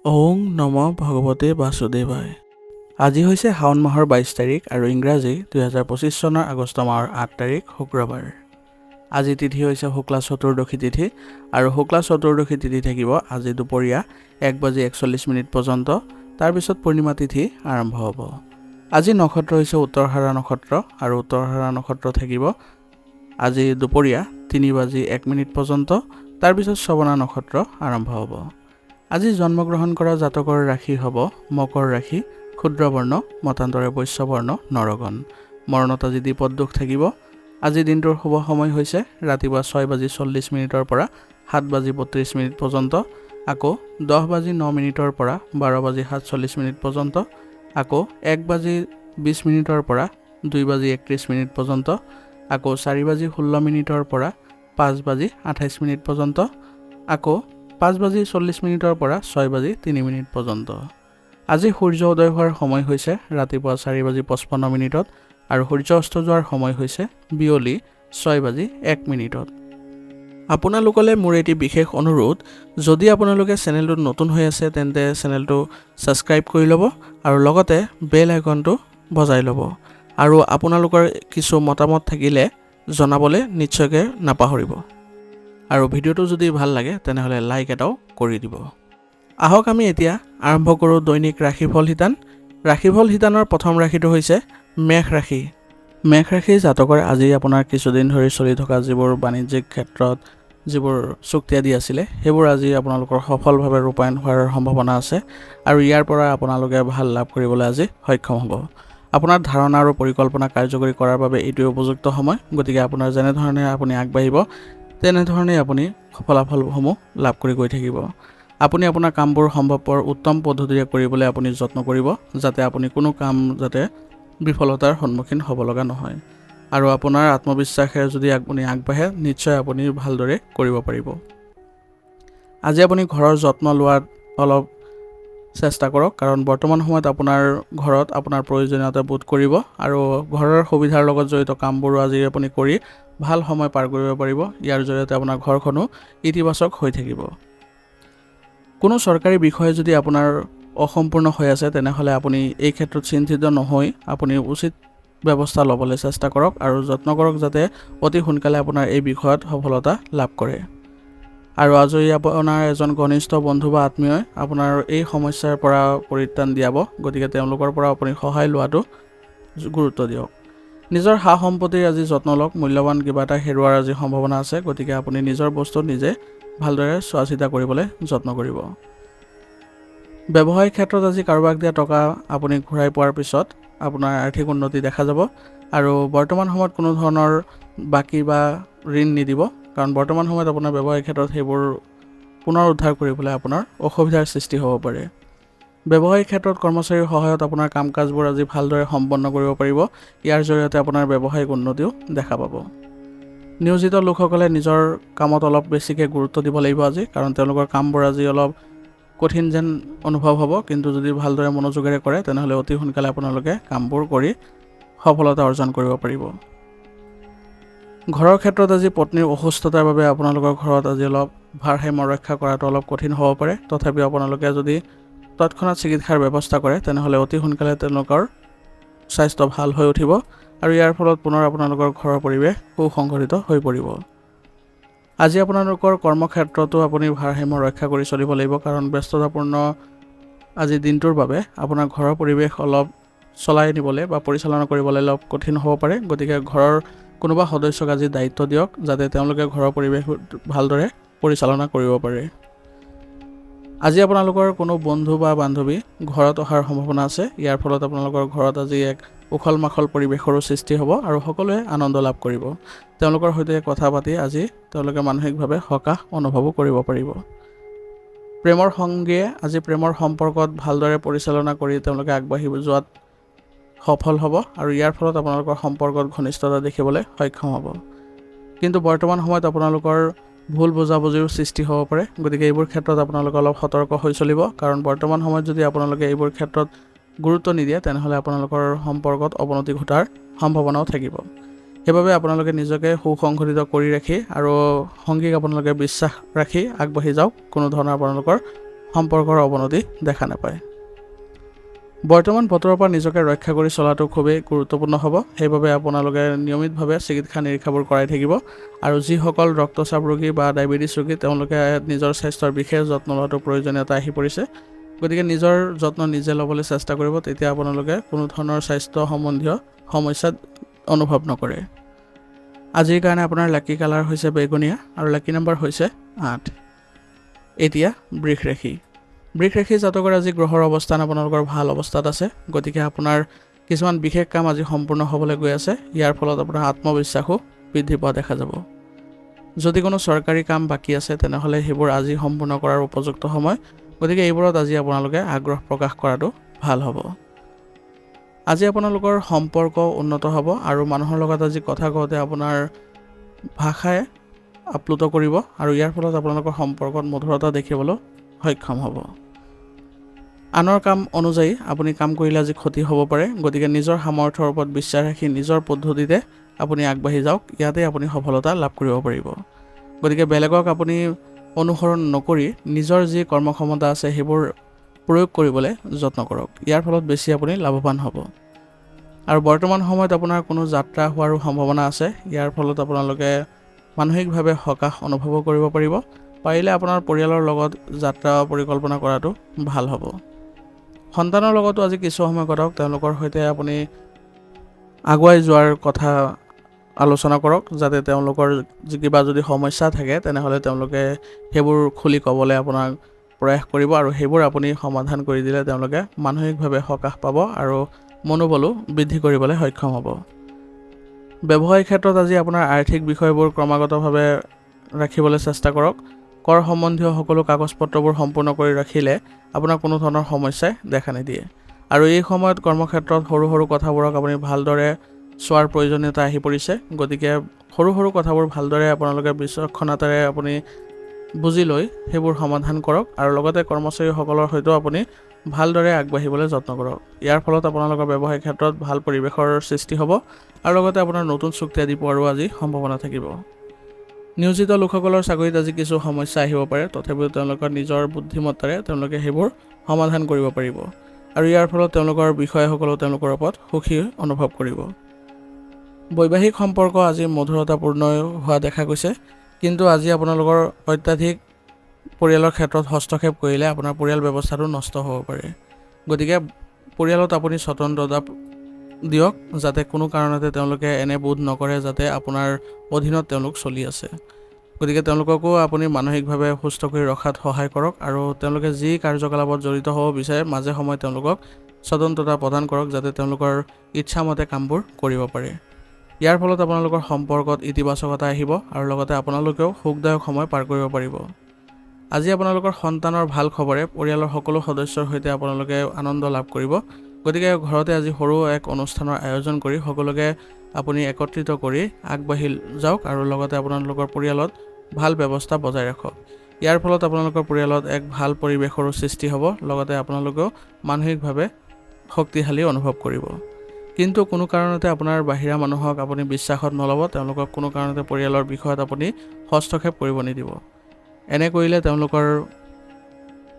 ওং নম ভগৱতে বাসুদেৱায়। আজি হৈছে শাওণ মাহৰ 22 তাৰিখ আৰু ইংৰাজী 2025 চনৰ আগষ্ট মাহৰ 8 তাৰিখ শুক্ৰবাৰ। আজি তিথি হৈছে শুক্লা চতুৰ্দশী তিথি আৰু শুক্লা চতুৰ্দশী তিথি থাকিব আজি দুপৰীয়া 1:41 পৰ্যন্ত। তাৰপিছত পূৰ্ণিমা তিথি আৰম্ভ হ'ব। আজি নক্ষত্ৰ হৈছে উত্তৰহাৰা নক্ষত্ৰ আৰু উত্তৰহাৰা নক্ষত্ৰ থাকিব আজি দুপৰীয়া 3:01 পৰ্যন্ত। তাৰপিছত শ্ৰৱণা নক্ষত্ৰ আৰম্ভ হ'ব। আজি জন্মগ্ৰহণ কৰা জাতকৰ ৰাশি হ'ব মকৰ ৰাশি, ক্ষুদ্ৰবৰ্ণ, মতান্তৰে বৈশ্যবৰ্ণ, নৰগণ। মৰণত আজি দ্বীপদ দোষ থাকিব। আজি দিনটোৰ শুভ সময় হৈছে ৰাতিপুৱা 6:40 পৰা 7:32 পৰ্যন্ত, আকৌ 10:09 পৰা 12:47 পৰ্যন্ত, আকৌ 1:20 পৰা 2:31 পৰ্যন্ত, আকৌ 4:16 পৰা 5:28 পৰ্যন্ত, আকৌ 5:40 পৰা 6:03 পৰ্যন্ত। আজি সূৰ্য উদয় হোৱাৰ সময় হৈছে ৰাতিপুৱা 4:55 আৰু সূৰ্য অস্ত যোৱাৰ সময় হৈছে বিয়লি 6:01। আপোনালোকলৈ মোৰ এটি বিশেষ অনুৰোধ, যদি আপোনালোকে চেনেলটোত নতুন হৈ আছে তেন্তে চেনেলটো ছাবস্ক্ৰাইব কৰি ল'ব আৰু লগতে বেল আইকনটো বজাই ল'ব। আৰু আপোনালোকৰ কিছু মতামত থাকিলে জনাবলৈ নিশ্চয়কৈ নাপাহৰিব। আৰু ভিডিঅ'টো যদি ভাল লাগে তেনেহ'লে লাইক এটাও কৰি দিব। আহক আমি এতিয়া আৰম্ভ কৰোঁ দৈনিক ৰাশিফল শিতান। ৰাশিফল শিতানৰ প্ৰথম ৰাশিটো হৈছে মেষ ৰাশি। মেষ ৰাশিৰ জাতকৰ আজি আপোনাৰ কিছুদিন ধৰি চলি থকা যিবোৰ বাণিজ্যিক ক্ষেত্ৰত যিবোৰ চুক্তি আদি আছিলে সেইবোৰ আজি আপোনালোকৰ সফলভাৱে ৰূপায়ণ হোৱাৰ সম্ভাৱনা আছে আৰু ইয়াৰ পৰা আপোনালোকে ভাল লাভ কৰিবলৈ আজি সক্ষম হ'ব। আপোনাৰ ধাৰণা আৰু পৰিকল্পনা কাৰ্যকৰী কৰাৰ বাবে এইটোৱে উপযুক্ত সময়। গতিকে আপোনাৰ যেনেধৰণে আপুনি আগবাঢ়িব তেনেধৰণে আপুনি ফলাফলসমূহ লাভ কৰি গৈ থাকিব। আপুনি আপোনাৰ কামবোৰ সম্ভৱপৰ উত্তম পদ্ধতিৰে কৰিবলৈ আপুনি যত্ন কৰিব, যাতে আপুনি কোনো কাম যাতে বিফলতাৰ সন্মুখীন হ'ব লগা নহয়। আৰু আপোনাৰ আত্মবিশ্বাসেৰে যদি আপুনি আগবাঢ়ে নিশ্চয় আপুনি ভালদৰে কৰিব পাৰিব। আজি আপুনি ঘৰৰ যত্ন লোৱাত অলপ চেষ্টা কৰক, কাৰণ বৰ্তমান সময়ত আপোনাৰ ঘৰত আপোনাৰ প্ৰয়োজনীয়তা বোধ কৰিব আৰু ঘৰৰ সুবিধাৰ লগত জড়িত কামবোৰো আজি আপুনি কৰি ভাল সময় পাৰ কৰিব পাৰিব। ইয়াৰ জৰিয়তে আপোনাৰ ঘৰখনো ইতিবাচক হৈ থাকিব। কোনো চৰকাৰী বিষয় যদি আপোনাৰ অসম্পূৰ্ণ হৈ আছে তেনেহ'লে আপুনি এই ক্ষেত্ৰত চিন্তিত নহৈ আপুনি উচিত ব্যৱস্থা ল'বলৈ চেষ্টা কৰক আৰু যত্ন কৰক যাতে অতি সোনকালে আপোনাৰ এই বিষয়ত সফলতা লাভ কৰে। আৰু আজি আপোনাৰ এজন ঘনিষ্ঠ বন্ধু বা আত্মীয়ই আপোনাৰ এই সমস্যাৰ পৰা পৰিত্ৰাণ দিয়াব। গতিকে তেওঁলোকৰ পৰা আপুনি সহায় লোৱাটো গুৰুত্ব দিয়ক। নিজৰ সা সম্পত্তিৰ আজি যত্ন লওক। মূল্যৱান কিবা এটা হেৰুৱাৰ আজি সম্ভাৱনা আছে। গতিকে আপুনি নিজৰ বস্তু নিজে ভালদৰে চোৱা চিতা কৰিবলৈ যত্ন কৰিব। ব্যৱসায়িক ক্ষেত্ৰত আজি কাৰোবাক দিয়া টকা আপুনি ঘূৰাই পোৱাৰ পিছত আপোনাৰ আৰ্থিক উন্নতি দেখা যাব আৰু বৰ্তমান সময়ত কোনো ধৰণৰ বাকী বা ঋণ নিদিব, কাৰণ বৰ্তমান সময়ত আপোনাৰ ব্যৱসায়িক ক্ষেত্ৰত সেইবোৰ পুনৰ উদ্ধাৰ কৰিবলৈ আপোনাৰ অসুবিধাৰ সৃষ্টি হ'ব পাৰে। ব্যৱসায়িক ক্ষেত্ৰত কৰ্মচাৰীৰ সহায়ত আপোনাৰ কাম কাজবোৰ আজি ভালদৰে সম্পন্ন কৰিব পাৰিব। ইয়াৰ জৰিয়তে আপোনাৰ ব্যৱসায়িক উন্নতিও দেখা পাব। নিয়োজিত লোকসকলে নিজৰ কামত অলপ বেছিকৈ গুৰুত্ব দিব লাগিব আজি, কাৰণ তেওঁলোকৰ কামবোৰ আজি অলপ কঠিন যেন অনুভৱ হ'ব, কিন্তু যদি ভালদৰে মনোযোগেৰে কৰে তেনেহ'লে অতি সোনকালে আপোনালোকে কামবোৰ কৰি সফলতা অৰ্জন কৰিব পাৰিব। ঘৰৰ ক্ষেত্ৰত আজি পত্নীৰ অসুস্থতাৰ বাবে আপোনালোকৰ ঘৰত আজি অলপ ভাৰসাম্য ৰক্ষা কৰাটো অলপ কঠিন হ'ব পাৰে। তথাপিও আপোনালোকে যদি তৎক্ষণাত চিকিৎসাৰ ব্যৱস্থা কৰে তেনেহ'লে অতি সোনকালে তেওঁলোকৰ স্বাস্থ্য ভাল হৈ উঠিব আৰু ইয়াৰ ফলত পুনৰ আপোনালোকৰ ঘৰৰ পৰিৱেশ সুসংগঠিত হৈ পৰিব। আজি আপোনালোকৰ কৰ্মক্ষেত্ৰতো আপুনি ভাৰসাম্য ৰক্ষা কৰি চলিব লাগিব, কাৰণ ব্যস্ততাপূৰ্ণ আজি দিনটোৰ বাবে আপোনাৰ ঘৰৰ পৰিৱেশ অলপ চলাই নিবলৈ বা পৰিচালনা কৰিবলৈ অলপ কঠিন হ'ব পাৰে। গতিকে ঘৰৰ কোনোবা সদস্যক আজি দায়িত্ব দিয়ক যাতে তেওঁলোকে ঘৰৰ পৰিৱেশ ভালদৰে পৰিচালনা কৰিব পাৰে। আজি আপোনালোকৰ কোনো বন্ধু বা বান্ধৱী ঘৰত অহাৰ সম্ভাৱনা আছে। ইয়াৰ ফলত আপোনালোকৰ ঘৰত আজি এক উখল মাখল পৰিৱেশৰো সৃষ্টি হ'ব আৰু সকলোৱে আনন্দ লাভ কৰিব। তেওঁলোকৰ সৈতে কথা পাতি আজি তেওঁলোকে মানসিকভাৱে সকাহ অনুভৱো কৰিব পাৰিব। প্ৰেমৰ সংগীয়ে আজি প্ৰেমৰ সম্পৰ্কত ভালদৰে পৰিচালনা কৰি তেওঁলোকে আগবাঢ়ি যোৱাত সফল হ'ব আৰু ইয়াৰ ফলত আপোনালোকৰ সম্পৰ্কত ঘনিষ্ঠতা দেখিবলৈ সক্ষম হ'ব। কিন্তু বৰ্তমান সময়ত আপোনালোকৰ ভুল বুজাবুজিৰ সৃষ্টি হ'ব পাৰে। গতিকে এইবোৰ ক্ষেত্ৰত আপোনালোকে অলপ সতৰ্ক হৈ চলিব, কাৰণ বৰ্তমান সময়ত যদি আপোনালোকে এইবোৰ ক্ষেত্ৰত গুৰুত্ব নিদিয়ে তেনেহ'লে আপোনালোকৰ সম্পৰ্কত অৱনতি ঘটাৰ সম্ভাৱনাও থাকিব। সেইবাবে আপোনালোকে নিজকে সুসংগঠিত কৰি ৰাখি আৰু সংগীক আপোনালোকে বিশ্বাস ৰাখি আগবাঢ়ি যাওক। কোনো ধৰণৰ আপোনালোকৰ সম্পৰ্কৰ অৱনতি দেখা নাপায়। বৰ্তমান বতৰৰ পৰা নিজকে ৰক্ষা কৰি চলাটো খুবেই গুৰুত্বপূৰ্ণ হ'ব। সেইবাবে আপোনালোকে নিয়মিতভাৱে চিকিৎসা নিৰীক্ষাবোৰ কৰাই থাকিব। আৰু যিসকল ৰক্তচাপ ৰোগী বা ডায়েবেটিছ ৰোগী তেওঁলোকে নিজৰ স্বাস্থ্যৰ বিশেষ যত্ন লোৱাটো প্ৰয়োজনীয়তা আহি পৰিছে। গতিকে নিজৰ যত্ন নিজে ল'বলৈ চেষ্টা কৰিব, তেতিয়া আপোনালোকে কোনো ধৰণৰ স্বাস্থ্য সম্বন্ধীয় সমস্যাত অনুভৱ নকৰে। আজিৰ কাৰণে আপোনাৰ লাকি কালাৰ হৈছে বেগুনীয়া আৰু লাকি নম্বৰ হৈছে 8। এতিয়া বৃষ ৰাশি। বৃষ ৰাশি জাতকৰ আজি গ্ৰহৰ অৱস্থান আপোনালোকৰ ভাল অৱস্থাত আছে। গতিকে আপোনাৰ কিছুমান বিশেষ কাম আজি সম্পূৰ্ণ হ'বলৈ গৈ আছে। ইয়াৰ ফলত আপোনাৰ আত্মবিশ্বাসো বৃদ্ধি পোৱা দেখা যাব। যদি কোনো চৰকাৰী কাম বাকী আছে তেনেহ'লে সেইবোৰ আজি সম্পূৰ্ণ কৰাৰ উপযুক্ত সময়। গতিকে এইবোৰত আজি আপোনালোকে আগ্ৰহ প্ৰকাশ কৰাটো ভাল হ'ব। আজি আপোনালোকৰ সম্পৰ্ক উন্নত হ'ব আৰু মানুহৰ লগত আজি কথা কওঁতে আপোনাৰ ভাষাই আপ্লুত কৰিব আৰু ইয়াৰ ফলত আপোনালোকৰ সম্পৰ্কত মধুৰতা দেখিবলৈ সক্ষম হ'ব। আনৰ কাম অনুযায়ী আপুনি কাম কৰিলে আজি ক্ষতি হ'ব পাৰে। গতিকে নিজৰ সামৰ্থ্যৰ ওপৰত বিশ্বাস ৰাখি নিজৰ পদ্ধতিতে আপুনি আগবাঢ়ি যাওক, ইয়াতে আপুনি সফলতা লাভ কৰিব পাৰিব। গতিকে বেলেগক আপুনি অনুসৰণ নকৰি নিজৰ যি কৰ্মক্ষমতা আছে সেইবোৰ প্ৰয়োগ কৰিবলৈ যত্ন কৰক। ইয়াৰ ফলত বেছি আপুনি লাভৱান হ'ব। আৰু বৰ্তমান সময়ত আপোনাৰ কোনো যাত্ৰা হোৱাৰো সম্ভাৱনা আছে। ইয়াৰ ফলত আপোনালোকে মানসিকভাৱে সকাহ অনুভৱ কৰিব পাৰিব। পাৰিলে আপোনাৰ পৰিয়ালৰ লগত যাত্ৰা পৰিকল্পনা কৰাটো ভাল হ'ব। সন্তানৰ লগতো আজি কিছু সময় কটাওক। তেওঁলোকৰ সৈতে আপুনি আগুৱাই যোৱাৰ কথা আলোচনা কৰক, যাতে তেওঁলোকৰ কিবা যদি সমস্যা থাকে তেনেহ'লে তেওঁলোকে সেইবোৰ খুলি ক'বলৈ আপোনাক প্ৰয়াস কৰিব আৰু সেইবোৰ আপুনি সমাধান কৰি দিলে তেওঁলোকে মানসিকভাৱে সকাহ পাব আৰু মনোবলো বৃদ্ধি কৰিবলৈ সক্ষম হ'ব। ব্যৱসায়িক ক্ষেত্ৰত আজি আপোনাৰ আৰ্থিক বিষয়বোৰ ক্ৰমাগতভাৱে ৰাখিবলৈ চেষ্টা কৰক। কৰ সম্বন্ধীয় সকলো কাগজ পত্ৰবোৰ সম্পূৰ্ণ কৰি ৰাখিলে আপোনাৰ কোনো ধৰণৰ সমস্যাই দেখা নিদিয়ে। আৰু এই সময়ত কৰ্মক্ষেত্ৰত সৰু সৰু কথাবোৰক আপুনি ভালদৰে চোৱাৰ প্ৰয়োজনীয়তা আহি পৰিছে। গতিকে সৰু সৰু কথাবোৰ ভালদৰে আপোনালোকে বিচক্ষণতাৰে আপুনি বুজি লৈ সেইবোৰ সমাধান কৰক আৰু লগতে কৰ্মচাৰীসকলৰ সৈতেও আপুনি ভালদৰে আগবাঢ়িবলৈ যত্ন কৰক। ইয়াৰ ফলত আপোনালোকৰ ব্যৱসায়িক ক্ষেত্ৰত ভাল পৰিৱেশৰ সৃষ্টি হ'ব আৰু লগতে আপোনাৰ নতুন চুক্তি আদি পোৱাৰো আজি সম্ভাৱনা থাকিব। নিয়োজিত লোকসকলৰ চাকৰিত আজি কিছু সমস্যা আহিব পাৰে, তথাপিও তেওঁলোকৰ নিজৰ বুদ্ধিমত্তাৰে তেওঁলোকে সেইবোৰ সমাধান কৰিব পাৰিব আৰু ইয়াৰ ফলত তেওঁলোকৰ বিষয়াসকলেও তেওঁলোকৰ ওপৰত সুখী অনুভৱ কৰিব। বৈবাহিক সম্পৰ্ক আজি মধুৰতাপূৰ্ণ হোৱা দেখা গৈছে, কিন্তু আজি আপোনালোকৰ অত্যাধিক পৰিয়ালৰ ক্ষেত্ৰত হস্তক্ষেপ কৰিলে আপোনাৰ পৰিয়াল ব্যৱস্থাটো নষ্ট হ'ব পাৰে। গতিকে পৰিয়ালত আপুনি স্বতন্ত্ৰতা দিয়ক, যাতে কোনো কাৰণতে তেওঁলোকে এনে বোধ নকৰে যাতে আপোনাৰ অধীনত তেওঁলোক চলি আছে। গতিকে তেওঁলোককো আপুনি মানসিকভাৱে সুস্থ কৰি ৰখাত সহায় কৰক আৰু তেওঁলোকে যি কাৰ্যকলাপত জড়িত হ'ব বিচাৰে মাজে সময়ে তেওঁলোকক স্বতন্ত্ৰতা প্ৰদান কৰক, যাতে তেওঁলোকৰ ইচ্ছামতে কামবোৰ কৰিব পাৰে। ইয়াৰ ফলত আপোনালোকৰ সম্পৰ্কত ইতিবাচকতা আহিব আৰু লগতে আপোনালোকেও সুখদায়ক সময় পাৰ কৰিব পাৰিব। আজি আপোনালোকৰ সন্তানৰ ভাল খবৰে পৰিয়ালৰ সকলো সদস্যৰ সৈতে আপোনালোকে আনন্দ লাভ কৰিব। গতিকে ঘৰতে আজি সৰু এক অনুষ্ঠানৰ আয়োজন কৰি সকলোকে আপুনি একত্ৰিত কৰি আগবাঢ়ি যাওক আৰু লগতে আপোনালোকৰ পৰিয়ালত ভাল ব্যৱস্থা বজাই ৰাখক। ইয়াৰ ফলত আপোনালোকৰ পৰিয়ালত এক ভাল পৰিৱেশৰো সৃষ্টি হ'ব, লগতে আপোনালোকেও মানসিকভাৱে শক্তিশালী অনুভৱ কৰিব। কিন্তু কোনো কাৰণতে আপোনাৰ বাহিৰা মানুহক আপুনি বিশ্বাসত নল'ব। তেওঁলোকক কোনো কাৰণতে পৰিয়ালৰ বিষয়ত আপুনি হস্তক্ষেপ কৰিব নিদিব। এনে কৰিলে তেওঁলোকৰ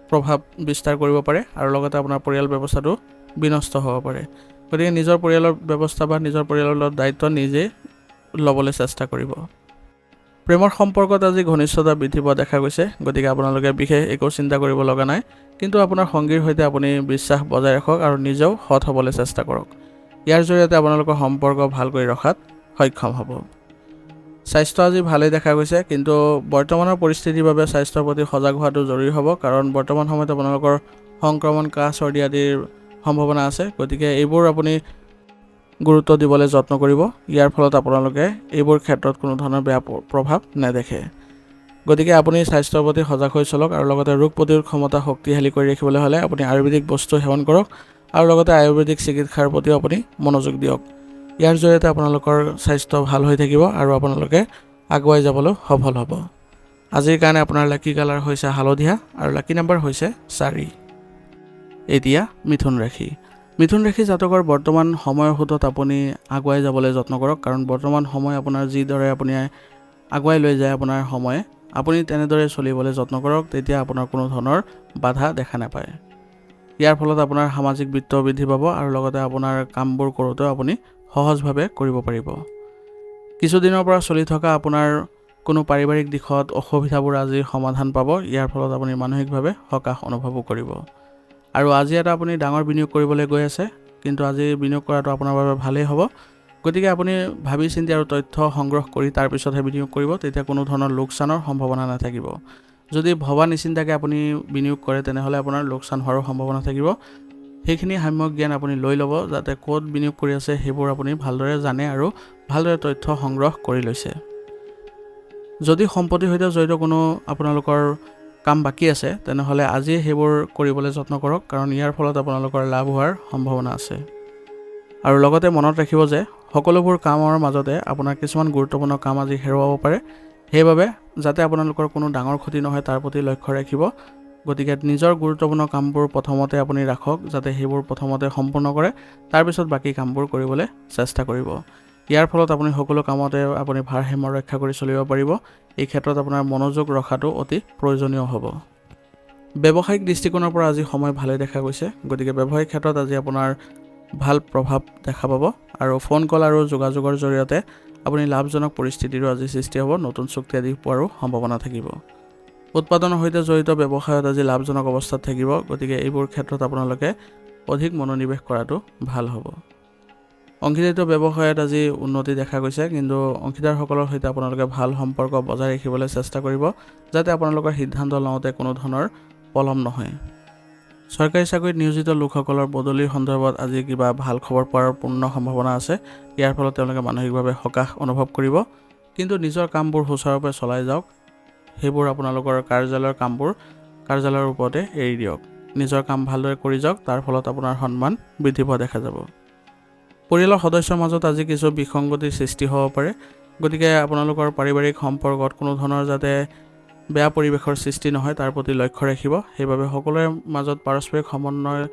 প্ৰভাৱ বিস্তাৰ কৰিব পাৰে আৰু লগতে আপোনাৰ পৰিয়াল ব্যৱস্থাটো বিনষ্ট হ'ব পাৰে। গতিকে নিজৰ পৰিয়ালৰ ব্যৱস্থা বা নিজৰ পৰিয়ালৰ দায়িত্ব নিজে ল'বলৈ চেষ্টা কৰিব। প্ৰেমৰ সম্পৰ্কত আজি ঘনিষ্ঠতা বৃদ্ধি পোৱা দেখা গৈছে। গতিকে আপোনালোকে বিশেষ একো চিন্তা কৰিব লগা নাই, কিন্তু আপোনাৰ সংগীৰ সৈতে আপুনি বিশ্বাস বজাই ৰাখক আৰু নিজেও সৎ হ'বলৈ চেষ্টা কৰক। ইয়াৰ জৰিয়তে আপোনালোকৰ সম্পৰ্ক ভাল কৰি ৰখাত সক্ষম হ'ব। স্বাস্থ্য আজি ভালেই দেখা গৈছে, কিন্তু বৰ্তমানৰ পৰিস্থিতিৰ বাবে স্বাস্থ্যৰ প্ৰতি সজাগ হোৱাটো জৰুৰী হ'ব, কাৰণ বৰ্তমান সময়ত আপোনালোকৰ সংক্ৰমণ, কাহ, চৰ্দি আদিৰ সম্ভাৱনা আছে। গতিকে এইবোৰ আপুনি গুৰুত্ব দিবলৈ যত্ন কৰিব। ইয়াৰ ফলত আপোনালোকে এইবোৰ ক্ষেত্ৰত কোনো ধৰণৰ বেয়া প্ৰভাৱ নেদেখে। গতিকে আপুনি স্বাস্থ্যৰ প্ৰতি সজাগ হৈ চলক আৰু লগতে ৰোগ প্ৰতিৰোধ ক্ষমতা শক্তিশালী কৰি ৰাখিবলৈ হ'লে আপুনি আয়ুৰ্বেদিক বস্তু সেৱন কৰক আৰু লগতে আয়ুৰ্বেদিক চিকিৎসাৰ প্ৰতিও আপুনি মনোযোগ দিয়ক। ইয়াৰ জৰিয়তে আপোনালোকৰ স্বাস্থ্য ভাল হৈ থাকিব আৰু আপোনালোকে আগুৱাই যাবলৈ সফল হ'ব। আজিৰ কাৰণে আপোনাৰ লাকি কালাৰ হৈছে হালধীয়া আৰু লাকি নম্বৰ হৈছে 4। এতিয়া মিথুন ৰাশি। মিথুন ৰাশি জাতকৰ বৰ্তমান সময়ৰ সোঁতত আপুনি আগুৱাই যাবলৈ যত্ন কৰক, কাৰণ বৰ্তমান সময় আপোনাৰ যিদৰে আপুনি আগুৱাই লৈ যায় আপোনাৰ সময়ে, আপুনি তেনেদৰে চলিবলৈ যত্ন কৰক, তেতিয়া আপোনাৰ কোনো ধৰণৰ বাধা দেখা নাপায়। ইয়াৰ ফলত আপোনাৰ সামাজিক বৃত্ত বৃদ্ধি পাব আৰু লগতে আপোনাৰ কামবোৰ কৰোঁতেও আপুনি সহজভাৱে কৰিব পাৰিব। কিছুদিনৰ পৰা চলি থকা আপোনাৰ কোনো পাৰিবাৰিক দিশত অসুবিধাবোৰ আজি সমাধান পাব। ইয়াৰ ফলত আপুনি মানসিকভাৱে সকাহ অনুভৱো কৰিব। আৰু আজি এটা আপুনি ডাঙৰ বিনিয়োগ কৰিবলৈ গৈ আছে, কিন্তু আজি বিনিয়োগ কৰাটো আপোনাৰ বাবে ভালেই হ'ব। গতিকে আপুনি ভাবি চিন্তি আৰু তথ্য সংগ্ৰহ কৰি তাৰ পিছতহে বিনিয়োগ কৰিব, তেতিয়া কোনো ধৰণৰ লোকচানৰ সম্ভাৱনা নাথাকিব। যদি ভবা নিচিন্তাকৈ আপুনি বিনিয়োগ কৰে তেনেহ'লে আপোনাৰ লোকচান হোৱাৰো সম্ভাৱনা থাকিব। সেইখিনি সাম্যক জ্ঞান আপুনি লৈ ল'ব, যাতে ক'ত বিনিয়োগ কৰি আছে সেইবোৰ আপুনি ভালদৰে জানে আৰু ভালদৰে তথ্য সংগ্ৰহ কৰি লৈছে। যদি সম্পত্তিৰ সৈতে জড়িত কোনো আপোনালোকৰ কাম বাকী আছে তেনেহ'লে আজি সেইবোৰ কৰিবলৈ যত্ন কৰক, কাৰণ ইয়াৰ ফলত আপোনালোকৰ লাভ হোৱাৰ সম্ভাৱনা আছে। আৰু লগতে মনত ৰাখিব যে সকলোবোৰ কামৰ মাজতে আপোনাৰ কিছুমান গুৰুত্বপূৰ্ণ কাম আজি হেৰুৱাব পাৰে। সেইবাবে যাতে আপোনালোকৰ কোনো ডাঙৰ ক্ষতি নহয় তাৰ প্ৰতি লক্ষ্য ৰাখিব। গতিকে নিজৰ গুৰুত্বপূৰ্ণ কামবোৰ প্ৰথমতে আপুনি ৰাখক, যাতে সেইবোৰ প্ৰথমতে সম্পূৰ্ণ কৰে, তাৰপিছত বাকী কামবোৰ কৰিবলৈ চেষ্টা কৰিব। ইয়াৰ ফলত আপুনি সকলো কামতে আপুনি ভাৰসাম্য ৰক্ষা কৰি চলিব পাৰিব। এই ক্ষেত্ৰত আপোনাৰ মনোযোগ ৰখাটো অতি প্ৰয়োজনীয় হ'ব। ব্যৱসায়িক দৃষ্টিকোণৰ পৰা আজি সময় ভালেই দেখা গৈছে। গতিকে ব্যৱসায়িক ক্ষেত্ৰত আজি আপোনাৰ ভাল প্ৰভাৱ দেখা পাব আৰু ফোন কল আৰু যোগাযোগৰ জৰিয়তে আপুনি লাভজনক পৰিস্থিতিৰো আজি সৃষ্টি হ'ব। নতুন চুক্তি আদি পোৱাৰো সম্ভাৱনা থাকিব। উৎপাদনৰ সৈতে জড়িত ব্যৱসায়ত আজি লাভজনক অৱস্থাত থাকিব। গতিকে এইবোৰ ক্ষেত্ৰত আপোনালোকে অধিক মনোনিৱেশ কৰাটো ভাল হ'ব। অংশীদাৰিত্ব ব্যৱসায়ত আজি উন্নতি দেখা গৈছে, কিন্তু অংশীদাৰসকলৰ সৈতে আপোনালোকে ভাল সম্পৰ্ক বজাই ৰাখিবলৈ চেষ্টা কৰিব, যাতে আপোনালোকৰ সিদ্ধান্ত লওঁতে কোনো ধৰণৰ পলম নহয়। চৰকাৰী চাকৰিত নিয়োজিত লোকসকলৰ বদলিৰ সন্দৰ্ভত আজি কিবা ভাল খবৰ পোৱাৰ পূৰ্ণ সম্ভাৱনা আছে। ইয়াৰ ফলত তেওঁলোকে মানসিকভাৱে সকাহ অনুভৱ কৰিব, কিন্তু নিজৰ কামবোৰ সুচাৰুৰূপে চলাই যাওক। সেইবোৰ আপোনালোকৰ কাৰ্যালয়ৰ কামবোৰ কাৰ্যালয়ৰ ওপৰতে এৰি দিয়ক। নিজৰ কাম ভালদৰে কৰি যাওক, তাৰ ফলত আপোনাৰ সন্মান বৃদ্ধি পোৱা দেখা যাব। পৰিয়ালৰ সদস্যৰ মাজত আজি কিছু বিসংগতিৰ সৃষ্টি হ'ব পাৰে। গতিকে আপোনালোকৰ পাৰিবাৰিক সম্পৰ্কত কোনো ধৰণৰ যাতে বেয়া পৰিৱেশৰ সৃষ্টি নহয় তাৰ প্ৰতি লক্ষ্য ৰাখিব। সেইবাবে সকলোৰে মাজত পাৰস্পৰিক সমন্বয়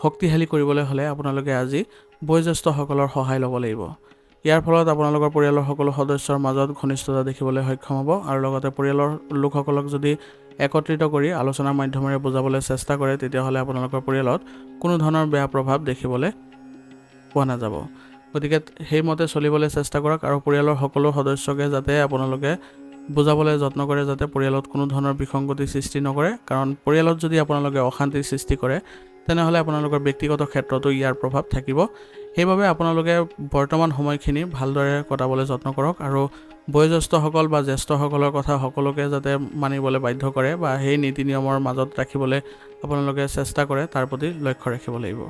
শক্তিশালী কৰিবলৈ হ'লে আপোনালোকে আজি বয়োজ্যেষ্ঠসকলৰ সহায় ল'ব লাগিব। ইয়াৰ ফলত আপোনালোকৰ পৰিয়ালৰ সকলো সদস্যৰ মাজত ঘনিষ্ঠতা দেখিবলৈ সক্ষম হ'ব আৰু লগতে পৰিয়ালৰ লোকসকলক যদি একত্ৰিত কৰি আলোচনাৰ মাধ্যমেৰে বুজাবলৈ চেষ্টা কৰে, তেতিয়াহ'লে আপোনালোকৰ পৰিয়ালত কোনো ধৰণৰ বেয়া প্ৰভাৱ দেখিবলৈ পোৱা নাযাব। গতিকে সেইমতে চলিবলৈ চেষ্টা কৰক আৰু পৰিয়ালৰ সকলো সদস্যকে যাতে আপোনালোকে বুজাবলৈ যত্ন কৰে, যাতে পৰিয়ালত কোনো ধৰণৰ বিসংগতি সৃষ্টি নকৰে। কাৰণ পৰিয়ালত যদি আপোনালোকে অশান্তিৰ সৃষ্টি কৰে তেনেহ'লে আপোনালোকৰ ব্যক্তিগত ক্ষেত্ৰতো ইয়াৰ প্ৰভাৱ থাকিব। সেইবাবে আপোনালোকে বৰ্তমান সময়খিনি ভালদৰে কটাবলৈ যত্ন কৰক আৰু বয়োজ্যেষ্ঠসকল বা জ্যেষ্ঠসকলৰ কথা সকলোকে যাতে মানিবলৈ বাধ্য কৰে বা সেই নীতি নিয়মৰ মাজত ৰাখিবলৈ আপোনালোকে চেষ্টা কৰে, তাৰ প্ৰতি লক্ষ্য ৰাখিব লাগিব।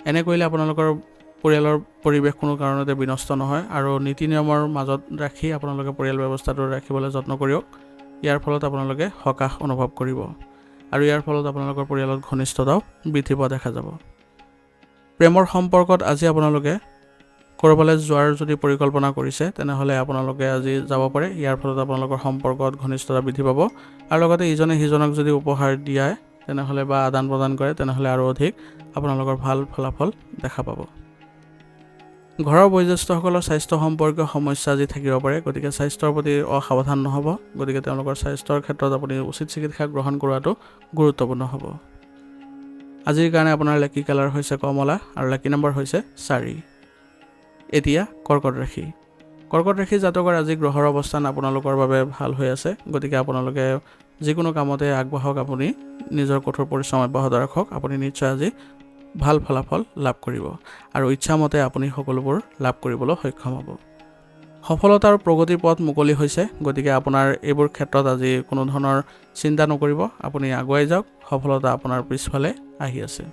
এনে কৰিলে আপোনালোকৰ পৰিয়ালৰ পৰিৱেশ কোনো কাৰণতে বিনষ্ট নহয় আৰু নীতি নিয়মৰ মাজত ৰাখি আপোনালোকে পৰিয়াল ব্যৱস্থাটো ৰাখিবলৈ যত্ন কৰিয়ক। ইয়াৰ ফলত আপোনালোকে সকাহ অনুভৱ কৰিব আৰু ইয়াৰ ফলত আপোনালোকৰ পৰিয়ালত ঘনিষ্ঠতাও বৃদ্ধি পোৱা দেখা যাব। প্ৰেমৰ সম্পৰ্কত আজি আপোনালোকে ক'ৰবালৈ যোৱাৰ যদি পৰিকল্পনা কৰিছে তেনেহ'লে আপোনালোকে আজি যাব পাৰে। ইয়াৰ ফলত আপোনালোকৰ সম্পৰ্কত ঘনিষ্ঠতা বৃদ্ধি পাব আৰু লগতে ইজনে সিজনক যদি উপহাৰ দিয়ে তেনেহ'লে বা আদান প্ৰদান কৰে তেনেহ'লে আৰু অধিক আপোনালোকৰ ভাল ফলাফল দেখা পাব। ঘৰৰ বয়োজ্যেষ্ঠসকলৰ স্বাস্থ্য সম্পৰ্কীয় সমস্যা আজি থাকিব পাৰে। গতিকে স্বাস্থ্যৰ প্ৰতি অসাৱধান নহ'ব। গতিকে তেওঁলোকৰ স্বাস্থ্যৰ ক্ষেত্ৰত আপুনি উচিত চিকিৎসা গ্ৰহণ কৰাটো গুৰুত্বপূৰ্ণ হ'ব। আজিৰ কাৰণে আপোনাৰ লাকি কালাৰ হৈছে কমলা আৰু লাকি নম্বৰ হৈছে 4। এতিয়া কৰ্কট ৰাশি। কৰ্কট ৰাশি জাতকৰ আজি গ্ৰহৰ অৱস্থান আপোনালোকৰ বাবে ভাল হৈ আছে। গতিকে আপোনালোকে যিকোনো কামতে আগবাঢ়ক, আপুনি নিজৰ কঠোৰ পৰিশ্ৰম অব্যাহত ৰাখক। আপুনি নিশ্চয় আজি ভাল ফলাফল লাভ কৰিব আৰু ইচ্ছামতে আপুনি সকলোবোৰ লাভ কৰিবলৈ সক্ষম হ'ব। সফলতা আৰু প্ৰগতিৰ পথ মুকলি হৈছে। গতিকে আপোনাৰ এইবোৰ ক্ষেত্ৰত আজি কোনো ধৰণৰ চিন্তা নকৰিব, আপুনি আগুৱাই যাওক। সফলতা আপোনাৰ পিছফালে আহি আছে।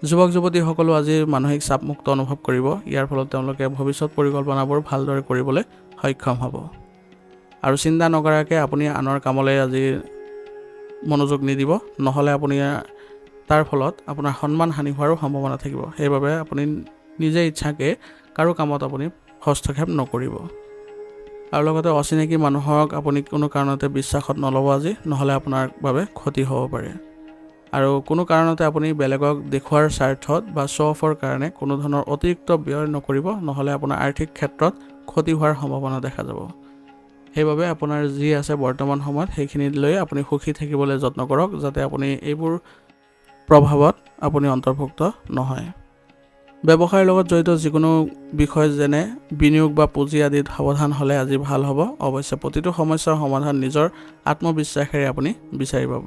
যুৱক যুৱতীসকলো আজি মানসিক চাপমুক্ত অনুভৱ কৰিব। ইয়াৰ ফলত তেওঁলোকে ভৱিষ্যত পৰিকল্পনাবোৰ ভালদৰে কৰিবলৈ সক্ষম হ'ব আৰু চিন্তা নকৰাকৈ আপুনি আনৰ কামলৈ আজি মনোযোগ নিদিব, নহ'লে আপুনি তাৰ ফলত আপোনাৰ সন্মান হানি হোৱাৰো সম্ভাৱনা থাকিব। সেইবাবে আপুনি নিজে ইচ্ছাকৈ কাৰো কামত আপুনি হস্তক্ষেপ নকৰিব আৰু লগতে অচিনাকি মানুহক আপুনি কোনো কাৰণতে বিশ্বাসত নল'ব আজি, নহ'লে আপোনাৰ বাবে ক্ষতি হ'ব পাৰে। আৰু কোনো কাৰণতে আপুনি বেলেগক দেখুৱাৰ স্বাৰ্থত বা শ্ব' অফৰ কাৰণে কোনো ধৰণৰ অতিৰিক্ত ব্যয় নকৰিব, নহ'লে আপোনাৰ আৰ্থিক ক্ষেত্ৰত ক্ষতি হোৱাৰ সম্ভাৱনা দেখা যাব। সেইবাবে আপোনাৰ যি আছে বৰ্তমান সময়ত সেইখিনি লৈ আপুনি সুখী থাকিবলৈ যত্ন কৰক, যাতে আপুনি এইবোৰ প্ৰভাৱত আপুনি অন্তৰ্ভুক্ত নহয়। ব্যৱসায়ৰ লগত জড়িত যিকোনো বিষয় যেনে বিনিয়োগ বা পুঁজি আদিত সাৱধান হ'লে আজি ভাল হ'ব। অৱশ্যে প্ৰতিটো সমস্যাৰ সমাধান নিজৰ আত্মবিশ্বাসেৰে আপুনি বিচাৰি পাব।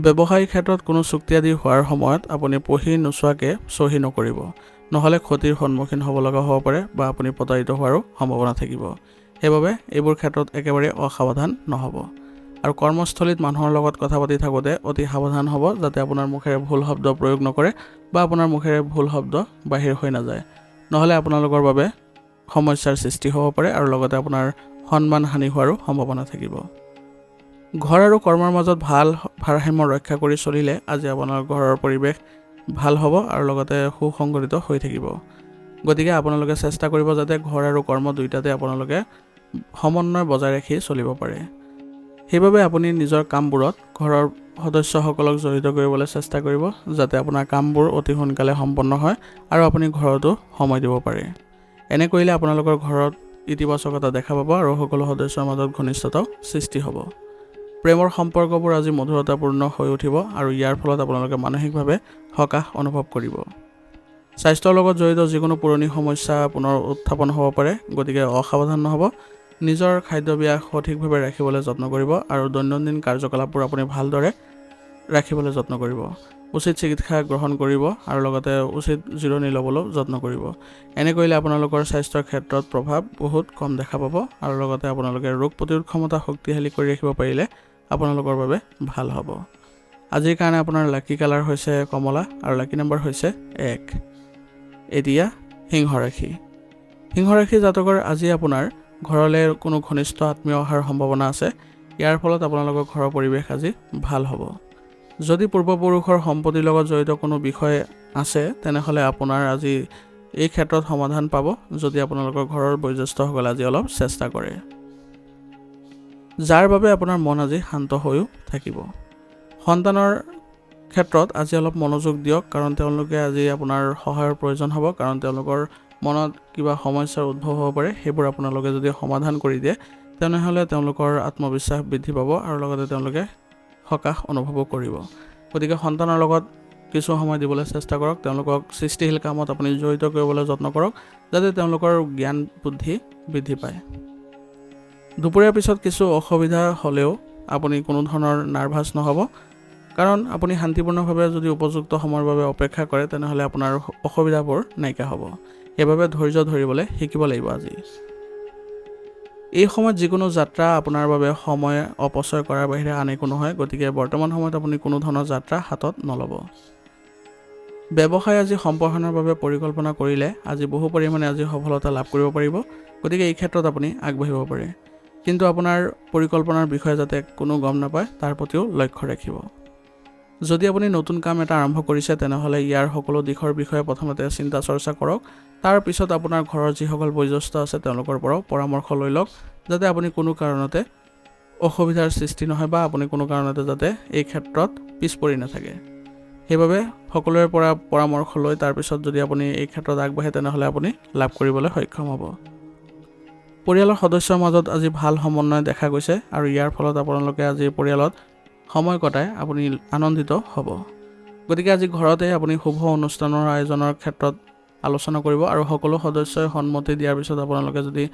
ব্যৱসায়িক ক্ষেত্ৰত কোনো চুক্তি আদি হোৱাৰ সময়ত আপুনি পঢ়ি নোচোৱাকৈ চহী নকৰিব, নহ'লে ক্ষতিৰ সন্মুখীন হ'ব লগা হ'ব পাৰে বা আপুনি প্ৰতাৰিত হোৱাৰো সম্ভাৱনা থাকিব। সেইবাবে এইবোৰ ক্ষেত্ৰত একেবাৰে অসাৱধান নহ'ব। আৰু কৰ্মস্থলীত মানুহৰ লগত কথা পাতি থাকোঁতে অতি সাৱধান হ'ব, যাতে আপোনাৰ মুখেৰে ভুল শব্দ প্ৰয়োগ নকৰে বা আপোনাৰ মুখেৰে ভুল শব্দ বাহিৰ হৈ নাযায়। নহ'লে আপোনালোকৰ বাবে সমস্যাৰ সৃষ্টি হ'ব পাৰে আৰু লগতে আপোনাৰ সন্মান হানি হোৱাৰো সম্ভাৱনা থাকিব। ঘৰ আৰু কৰ্মৰ মাজত ভাল ভাৰসাম্য ৰক্ষা কৰি চলিলে আজি আপোনাৰ ঘৰৰ পৰিৱেশ ভাল হ'ব আৰু লগতে সুসংগঠিত হৈ থাকিব। গতিকে আপোনালোকে চেষ্টা কৰিব যাতে ঘৰ আৰু কৰ্ম দুয়োটাতে আপোনালোকে সমন্বয় বজাই ৰাখি চলিব পাৰে। সেইবাবে আপুনি নিজৰ কামবোৰত ঘৰৰ সদস্যসকলক জড়িত কৰিবলৈ চেষ্টা কৰিব, যাতে আপোনাৰ কামবোৰ অতি সোনকালে সম্পন্ন হয় আৰু আপুনি ঘৰতো সময় দিব পাৰে। এনে কৰিলে আপোনালোকৰ ঘৰত ইতিবাচকতা দেখা পাব আৰু সকলো সদস্যৰ মাজত ঘনিষ্ঠতাও সৃষ্টি হ'ব। প্ৰেমৰ সম্পৰ্কবোৰ আজি মধুৰতাপূৰ্ণ হৈ উঠিব আৰু ইয়াৰ ফলত আপোনালোকে মানসিকভাৱে সকাহ অনুভৱ কৰিব। স্বাস্থ্যৰ লগত জড়িত যিকোনো পুৰণি সমস্যা পুনৰ উত্থাপন হ'ব পাৰে, গতিকে অসাৱধান নহ'ব। নিজৰ খাদ্যাভ্যাস সঠিকভাৱে ৰাখিবলৈ যত্ন কৰিব আৰু দৈনন্দিন কাৰ্যকলাপবোৰ আপুনি ভালদৰে ৰাখিবলৈ যত্ন কৰিব। উচিত চিকিৎসা গ্ৰহণ কৰিব আৰু লগতে উচিত জিৰণি ল'বলৈও যত্ন কৰিব। এনে কৰিলে আপোনালোকৰ স্বাস্থ্যৰ ক্ষেত্ৰত প্ৰভাৱ বহুত কম দেখা পাব আৰু লগতে আপোনালোকে ৰোগ প্ৰতিৰোধ ক্ষমতা শক্তিশালী কৰি ৰাখিব পাৰিলে আপোনালোকৰ বাবে ভাল হ'ব। আজিৰ কাৰণে আপোনাৰ লাকি কালাৰ হৈছে কমলা আৰু লাকি নম্বৰ হৈছে 1। এতিয়া সিংহ ৰাশি। সিংহ ৰাশি জাতকৰ আজি আপোনাৰ ঘৰলৈ কোনো ঘনিষ্ঠ আত্মীয় অহাৰ সম্ভাৱনা আছে। ইয়াৰ ফলত আপোনালোকৰ ঘৰৰ পৰিৱেশ আজি ভাল হ'ব। যদি পূৰ্বপুৰুষৰ সম্পত্তিৰ লগত জড়িত কোনো বিষয় আছে, তেনেহ'লে আপোনাৰ আজি এই ক্ষেত্ৰত সমাধান পাব, যদি আপোনালোকৰ ঘৰৰ বয়োজ্যেষ্ঠসকলে আজি অলপ চেষ্টা কৰে, যাৰ বাবে আপোনাৰ মন আজি শান্ত হৈও থাকিব। সন্তানৰ ক্ষেত্ৰত আজি অলপ মনোযোগ দিয়ক, কাৰণ তেওঁলোকে আজি আপোনাৰ সহায়ৰ প্ৰয়োজন হ'ব, কাৰণ তেওঁলোকৰ মনত কিবা সমস্যাৰ উদ্ভৱ হ'ব পাৰে। সেইবোৰ আপোনালোকে যদি সমাধান কৰি দিয়ে, তেনেহ'লে তেওঁলোকৰ আত্মবিশ্বাস বৃদ্ধি পাব আৰু লগতে তেওঁলোকে সকাহ অনুভৱো কৰিব। গতিকে সন্তানৰ লগত কিছু সময় দিবলৈ চেষ্টা কৰক। তেওঁলোকক সৃষ্টিশীল কামত আপুনি জড়িত কৰিবলৈ যত্ন কৰক, যাতে তেওঁলোকৰ জ্ঞান বুদ্ধি বৃদ্ধি পায়। দুপৰীয়াৰ পিছত কিছু অসুবিধা হ'লেও আপুনি কোনো ধৰণৰ নাৰ্ভাছ নহ'ব, কাৰণ আপুনি শান্তিপূৰ্ণভাৱে যদি উপযুক্ত সময়ৰ বাবে অপেক্ষা কৰে, তেনেহ'লে আপোনাৰ অসুবিধাবোৰ নাইকিয়া হ'ব। সেইবাবে ধৈৰ্য ধৰিবলৈ শিকিব লাগিব আজি। এই সময়ত যিকোনো যাত্ৰা আপোনাৰ বাবে সময় অপচয় কৰাৰ বাহিৰে আন একো নহয়, গতিকে বৰ্তমান সময়ত আপুনি কোনো ধৰণৰ যাত্ৰা হাতত নল'ব। ব্যৱসায় আজি সম্প্ৰসাৰণৰ বাবে পৰিকল্পনা কৰিলে আজি বহু পৰিমাণে আজি সফলতা লাভ কৰিব পাৰিব। গতিকে এই ক্ষেত্ৰত আপুনি আগবাঢ়িব পাৰে, কিন্তু আপোনাৰ পৰিকল্পনাৰ বিষয়ে যাতে কোনো গম নাপায় তাৰ প্ৰতিও লক্ষ্য ৰাখিব। যদি আপুনি নতুন কাম এটা আৰম্ভ কৰিছে, তেনেহ'লে ইয়াৰ সকলো দিশৰ বিষয়ে প্ৰথমতে চিন্তা চৰ্চা কৰক। তাৰ পিছত আপোনাৰ ঘৰৰ যিসকল বয়োজ্যেষ্ঠ আছে তেওঁলোকৰ পৰাও পৰামৰ্শ লৈ লওক, যাতে আপুনি কোনো কাৰণতে অসুবিধাৰ সৃষ্টি নহয় বা আপুনি কোনো কাৰণতে যাতে এই ক্ষেত্ৰত পিছ পৰি নাথাকে। সেইবাবে সকলোৰে পৰা পৰামৰ্শ লৈ তাৰপিছত যদি আপুনি এই ক্ষেত্ৰত আগবাঢ়ে, তেনেহ'লে আপুনি লাভ কৰিবলৈ সক্ষম হ'ব। পৰিয়ালৰ সদস্যৰ মাজত আজি ভাল সমন্বয় দেখা গৈছে আৰু ইয়াৰ ফলত আপোনালোকে আজি পৰিয়ালত সময় কটাই আপুনি আনন্দিত হ'ব। গতিকে আজি ঘৰতে আপুনি শুভ অনুষ্ঠানৰ আয়োজনৰ ক্ষেত্ৰত আলোচনা কৰিব আৰু সকলো সদস্যই সন্মতি দিয়াৰ পিছত আপোনালোকে যদি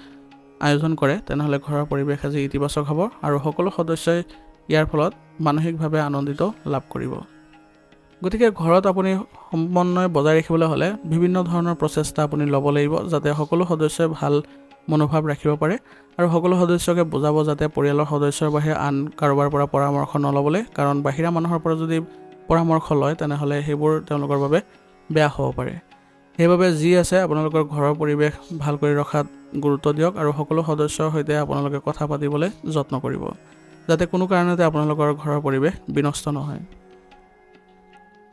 আয়োজন কৰে, তেনেহ'লে ঘৰৰ পৰিৱেশ আজি ইতিবাচক হ'ব আৰু সকলো সদস্যই ইয়াৰ ফলত মানসিকভাৱে আনন্দিত লাভ কৰিব। গতিকে ঘৰত আপুনি সমন্বয় বজাই ৰাখিবলৈ হ'লে বিভিন্ন ধৰণৰ প্ৰচেষ্টা আপুনি ল'ব লাগিব, যাতে সকলো সদস্যই ভাল মনোভাৱ ৰাখিব পাৰে আৰু সকলো সদস্যকে বুজাব যাতে পৰিয়ালৰ সদস্যৰ বাহিৰে আন কাৰোবাৰ পৰা পৰামৰ্শ নল'বলৈ, কাৰণ বাহিৰা মানুহৰ পৰা যদি পৰামৰ্শ লয় তেনেহ'লে সেইবোৰ তেওঁলোকৰ বাবে বেয়া হ'ব পাৰে। সেইবাবে যি আছে আপোনালোকৰ ঘৰৰ পৰিৱেশ ভাল কৰি ৰখাত গুৰুত্ব দিয়ক আৰু সকলো সদস্যৰ সৈতে আপোনালোকে কথা পাতিবলৈ যত্ন কৰিব, যাতে কোনো কাৰণতে আপোনালোকৰ ঘৰৰ পৰিৱেশ বিনষ্ট নহয়।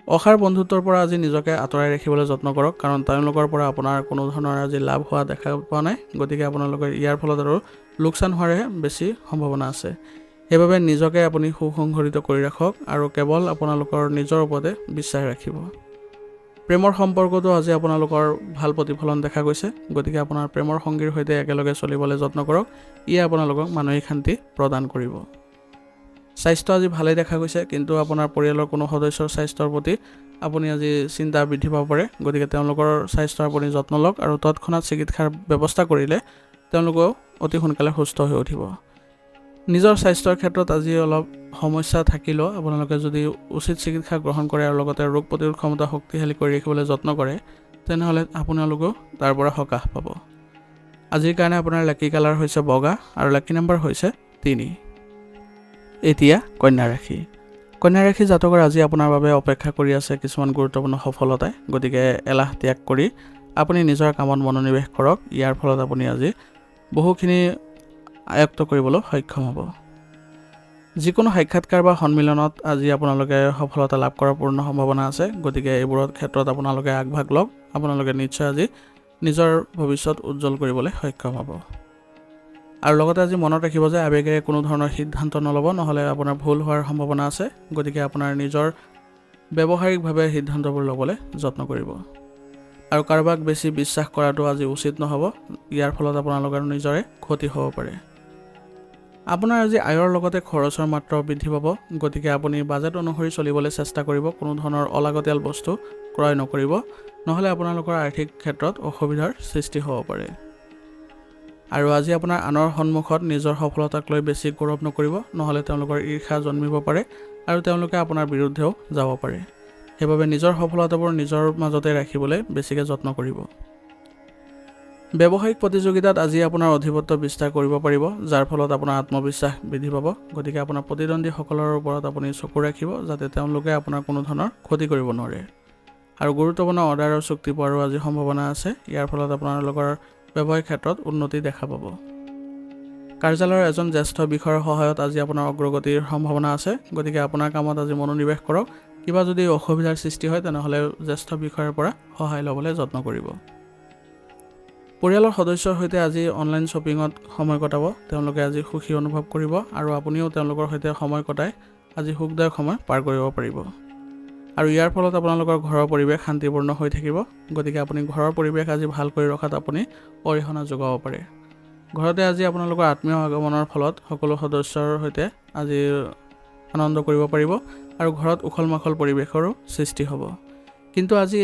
অসাৰ বন্ধুত্বৰ পৰা আজি নিজকে আঁতৰাই ৰাখিবলৈ যত্ন কৰক, কাৰণ তেওঁলোকৰ পৰা আপোনাৰ কোনো ধৰণৰ আজি লাভ হোৱা দেখা পোৱা নাই। গতিকে আপোনালোকৰ ইয়াৰ ফলত আৰু লোকচান হোৱাৰহে বেছি সম্ভাৱনা আছে। সেইবাবে নিজকে আপুনি সুসংগঠিত কৰি ৰাখক আৰু কেৱল আপোনালোকৰ নিজৰ ওপৰতে বিশ্বাস ৰাখিব। প্ৰেমৰ সম্পৰ্কটো আজি আপোনালোকৰ ভাল প্ৰতিফলন দেখা গৈছে, গতিকে আপোনাৰ প্ৰেমৰ সংগীৰ সৈতে একেলগে চলিবলৈ যত্ন কৰক। ইয়ে আপোনালোকক মানসিক শান্তি প্ৰদান কৰিব। স্বাস্থ্য আজি ভালেই দেখা গৈছে, কিন্তু আপোনাৰ পৰিয়ালৰ কোনো সদস্যৰ স্বাস্থ্যৰ প্ৰতি আপুনি আজি চিন্তা বৃদ্ধি পাব পাৰে, গতিকে তেওঁলোকৰ স্বাস্থ্যৰ আপুনি যত্ন লওক আৰু তৎক্ষণাত চিকিৎসাৰ ব্যৱস্থা কৰিলে তেওঁলোকেও অতি সোনকালে সুস্থ হৈ উঠিব। নিজৰ স্বাস্থ্যৰ ক্ষেত্ৰত আজি অলপ সমস্যা থাকিলেও আপোনালোকে যদি উচিত চিকিৎসা গ্ৰহণ কৰে আৰু লগতে ৰোগ প্ৰতিৰোধ ক্ষমতা শক্তিশালী কৰি ৰাখিবলৈ যত্ন কৰে, তেনেহ'লে আপোনালোকেও তাৰ পৰা সকাহ পাব। আজিৰ কাৰণে আপোনাৰ লাকি কালাৰ হৈছে বগা আৰু লাকি নম্বৰ হৈছে 3। এতিয়া কন্যা ৰাশি। কন্যা ৰাশি জাতকৰ আজি আপোনাৰ বাবে অপেক্ষা কৰি আছে কিছুমান গুৰুত্বপূৰ্ণ সফলতাই, গতিকে এলাহ ত্যাগ কৰি আপুনি নিজৰ কামত মনোনিৱেশ কৰক। ইয়াৰ ফলত আপুনি আজি বহুখিনি আয়ত্ত কৰিবলৈ সক্ষম হ'ব। যিকোনো সাক্ষাৎকাৰ বা সন্মিলনত আজি আপোনালোকে সফলতা লাভ কৰাৰ পূৰ্ণ সম্ভাৱনা আছে, গতিকে এইবোৰৰ ক্ষেত্ৰত আপোনালোকে আগভাগ লওক। আপোনালোকে নিশ্চয় আজি নিজৰ ভৱিষ্যত উজ্জ্বল কৰিবলৈ সক্ষম হ'ব। আৰু লগতে আজি মনত ৰাখিব যে আৱেগেৰে কোনো ধৰণৰ সিদ্ধান্ত নল'ব, নহ'লে আপোনাৰ ভুল হোৱাৰ সম্ভাৱনা আছে, গতিকে আপোনাৰ নিজৰ ব্যৱহাৰিকভাৱে সিদ্ধান্তবোৰ ল'বলৈ যত্ন কৰিব। আৰু কাৰোবাক বেছি বিশ্বাস কৰাটো আজি উচিত নহ'ব, ইয়াৰ ফলত আপোনালোকৰ নিজৰে ক্ষতি হ'ব পাৰে। আপোনাৰ আজি আয়ৰ লগতে খৰচৰ মাত্ৰা বৃদ্ধি পাব, গতিকে আপুনি বাজেট অনুসৰি চলিবলৈ চেষ্টা কৰিব। কোনো ধৰণৰ অলাগতিয়াল বস্তু ক্ৰয় নকৰিব, নহ'লে আপোনালোকৰ আৰ্থিক ক্ষেত্ৰত অসুবিধাৰ সৃষ্টি হ'ব পাৰে। আৰু আজি আপোনাৰ আনৰ সন্মুখত নিজৰ সফলতাক লৈ বেছি গৌৰৱ নকৰিব, নহ'লে তেওঁলোকৰ ঈৰ্ষা জন্মিব পাৰে আৰু তেওঁলোকে আপোনাৰ বিৰুদ্ধেও যাব পাৰে। সেইবাবে নিজৰ সফলতাবোৰ নিজৰ মাজতে ৰাখিবলৈ বেছিকৈ যত্ন কৰিব। ব্যৱসায়িক প্ৰতিযোগিতাত আজি আপোনাৰ অধিপত্য বিস্তাৰ কৰিব পাৰিব, যাৰ ফলত আপোনাৰ আত্মবিশ্বাস বৃদ্ধি পাব। গতিকে আপোনাৰ প্ৰতিদ্বন্দ্বীসকলৰ ওপৰত আপুনি চকু ৰাখিব, যাতে তেওঁলোকে আপোনাৰ কোনো ধৰণৰ ক্ষতি কৰিব নোৱাৰে। আৰু গুৰুত্বপূৰ্ণ অৰ্ডাৰ আৰু চুক্তি পোৱাৰো আজি সম্ভাৱনা আছে, ইয়াৰ ফলত আপোনালোকৰ ব্যৱসায়িক ক্ষেত্ৰত উন্নতি দেখা পাব। কাৰ্যালয়ৰ এজন জ্যেষ্ঠ বিষয়াৰ সহায়ত আজি আপোনাৰ অগ্ৰগতিৰ সম্ভাৱনা আছে, গতিকে আপোনাৰ কামত আজি মনোনিৱেশ কৰক। কিবা যদি অসুবিধাৰ সৃষ্টি হয়, তেনেহ'লে জ্যেষ্ঠ বিষয়াৰ পৰা সহায় ল'বলৈ যত্ন কৰিব। পৰিয়ালৰ সদস্যৰ সৈতে আজি অনলাইন শ্বপিঙত সময় কটাব, তেওঁলোকে আজি সুখী অনুভৱ কৰিব আৰু আপুনিও তেওঁলোকৰ সৈতে সময় কটাই আজি সুখদায়ক সময় পাৰ কৰিব পাৰিব। আৰু ইয়াৰ ফলত আপোনালোকৰ ঘৰৰ পৰিৱেশ শান্তিপূৰ্ণ হৈ থাকিব, গতিকে আপুনি ঘৰৰ পৰিৱেশ আজি ভাল কৰি ৰখাত আপুনি অৰিহণা যোগাব পাৰে। ঘৰতে আজি আপোনালোকৰ আত্মীয় আগমনৰ ফলত সকলো সদস্যৰ সৈতে আজি আনন্দ কৰিব পাৰিব আৰু ঘৰত উখল মাখল পৰিৱেশৰো সৃষ্টি হ'ব। কিন্তু আজি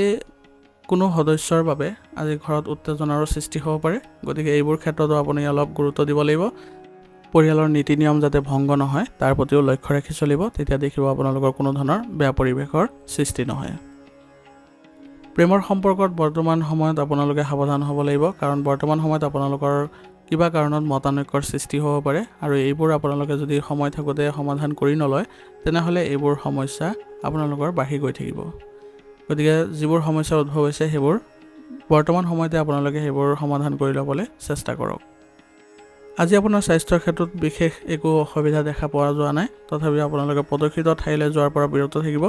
কোনো সদস্যৰ বাবে আজি ঘৰত উত্তেজনাৰো সৃষ্টি হ'ব পাৰে, গতিকে এইবোৰ ক্ষেত্ৰতো আপুনি অলপ গুৰুত্ব দিব লাগিব। পৰিয়ালৰ নীতি নিয়ম যাতে ভংগ নহয় তাৰ প্ৰতিও লক্ষ্য ৰাখি চলিব, তেতিয়া দেখিব আপোনালোকৰ কোনো ধৰণৰ বেয়া পৰিৱেশৰ সৃষ্টি নহয়। প্ৰেমৰ সম্পৰ্কত বৰ্তমান সময়ত আপোনালোকে সাৱধান হ'ব লাগিব, কাৰণ বৰ্তমান সময়ত আপোনালোকৰ কিবা কাৰণত মতানৈক্যৰ সৃষ্টি হ'ব পাৰে আৰু এইবোৰ আপোনালোকে যদি সময় থাকোঁতে সমাধান কৰি নলয়, তেনেহ'লে এইবোৰ সমস্যা আপোনালোকৰ বাঢ়ি গৈ থাকিব। গতিকে যিবোৰ সমস্যাৰ উদ্ভৱ হৈছে সেইবোৰ বৰ্তমান সময়তে আপোনালোকে সেইবোৰ সমাধান কৰি ল'বলৈ চেষ্টা কৰক। আজি আপোনাৰ স্বাস্থ্যৰ ক্ষেত্ৰত বিশেষ একো অসুবিধা দেখা পোৱা যোৱা নাই, তথাপিও আপোনালোকে প্ৰদূষিত ঠাইলৈ যোৱাৰ পৰা বিৰত থাকিব,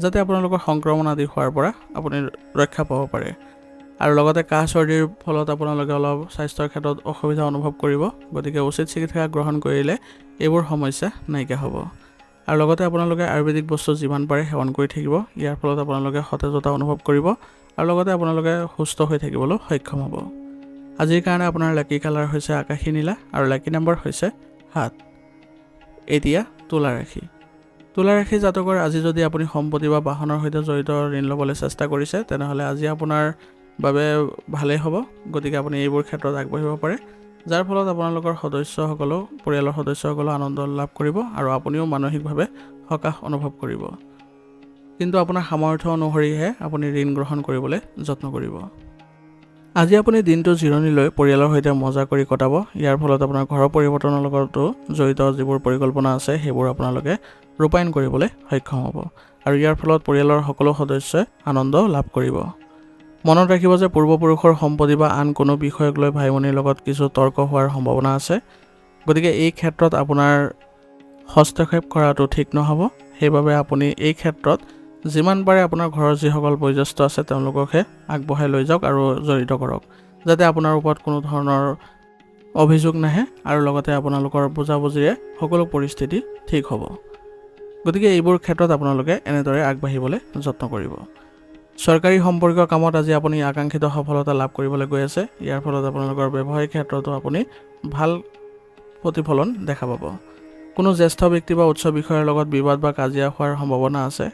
যাতে আপোনালোকৰ সংক্ৰমণ আদি হোৱাৰ পৰা আপুনি ৰক্ষা পাব পাৰে। আৰু লগতে কাহ চৰ্দিৰ ফলত আপোনালোকে অলপ স্বাস্থ্যৰ ক্ষেত্ৰত অসুবিধা অনুভৱ কৰিব, গতিকে উচিত চিকিৎসা গ্ৰহণ কৰিলে এইবোৰ সমস্যা নাইকিয়া হ'ব। আৰু লগতে আপোনালোকে আয়ুৰ্বেদিক বস্তু যিমান পাৰে সেৱন কৰি থাকিব, ইয়াৰ ফলত আপোনালোকে সতেজতা অনুভৱ কৰিব আৰু লগতে আপোনালোকে সুস্থ হৈ থাকিবলৈ সক্ষম হ'ব। আজিৰ কাৰণে আপোনাৰ লাকি কালাৰ হৈছে আকাশী নীলা আৰু লাকি নম্বৰ হৈছে 7। এতিয়া তুলা ৰাশি। তুলা ৰাশি জাতকৰ আজি যদি আপুনি সম্পত্তি বা বাহনৰ সৈতে জড়িত ঋণ ল'বলৈ চেষ্টা কৰিছে, তেনেহ'লে আজি আপোনাৰ বাবে ভালেই হ'ব, গতিকে আপুনি এইবোৰ ক্ষেত্ৰত আগবাঢ়িব পাৰে, যাৰ ফলত আপোনালোকৰ সদস্যসকলেও পৰিয়ালৰ সদস্যসকলেও আনন্দ লাভ কৰিব আৰু আপুনিও মানসিকভাৱে সকাহ অনুভৱ কৰিব। কিন্তু আপোনাৰ সামৰ্থ্য অনুসৰিহে আপুনি ঋণ গ্ৰহণ কৰিবলৈ যত্ন কৰিব। আজি আপুনি দিনটো জিৰণি লৈ পৰিয়ালৰ সৈতে মজা কৰি কটাব, ইয়াৰ ফলত আপোনাৰ ঘৰৰ পৰিৱৰ্তনৰ লগতো জড়িত যিবোৰ পৰিকল্পনা আছে সেইবোৰ আপোনালোকে ৰূপায়ণ কৰিবলৈ সক্ষম হ'ব আৰু ইয়াৰ ফলত পৰিয়ালৰ সকলো সদস্যই আনন্দ লাভ কৰিব। মনত ৰাখিব যে পূৰ্বপুৰুষৰ সম্পত্তি বা আন কোনো বিষয়ক লৈ ভাই ভনীৰ লগত কিছু তৰ্ক হোৱাৰ সম্ভাৱনা আছে, গতিকে এই ক্ষেত্ৰত আপোনাৰ হস্তক্ষেপ কৰাটো ঠিক নহ'ব। সেইবাবে আপুনি এই ক্ষেত্ৰত যিমান পাৰে আপোনাৰ ঘৰৰ যিসকল বয়োজ্যেষ্ঠ আছে তেওঁলোককহে আগবঢ়াই লৈ যাওক আৰু জড়িত কৰক, যাতে আপোনাৰ ওপৰত কোনো ধৰণৰ অভিযোগ নাহে আৰু লগতে আপোনালোকৰ বুজাবুজিৰে সকলো পৰিস্থিতি ঠিক হ'ব। গতিকে এইবোৰ ক্ষেত্ৰত আপোনালোকে এনেদৰে আগবাঢ়িবলৈ যত্ন কৰিব। চৰকাৰী সম্পৰ্কীয় কামত আজি আপুনি আকাংক্ষিত সফলতা লাভ কৰিবলৈ গৈ আছে। ইয়াৰ ফলত আপোনালোকৰ ব্যৱসায়িক ক্ষেত্ৰতো আপুনি ভাল প্ৰতিফলন দেখা পাব। কোনো জ্যেষ্ঠ ব্যক্তি বা উচ্চ বিষয়াৰ লগত বিবাদ বা কাজিয়া হোৱাৰ সম্ভাৱনা আছে,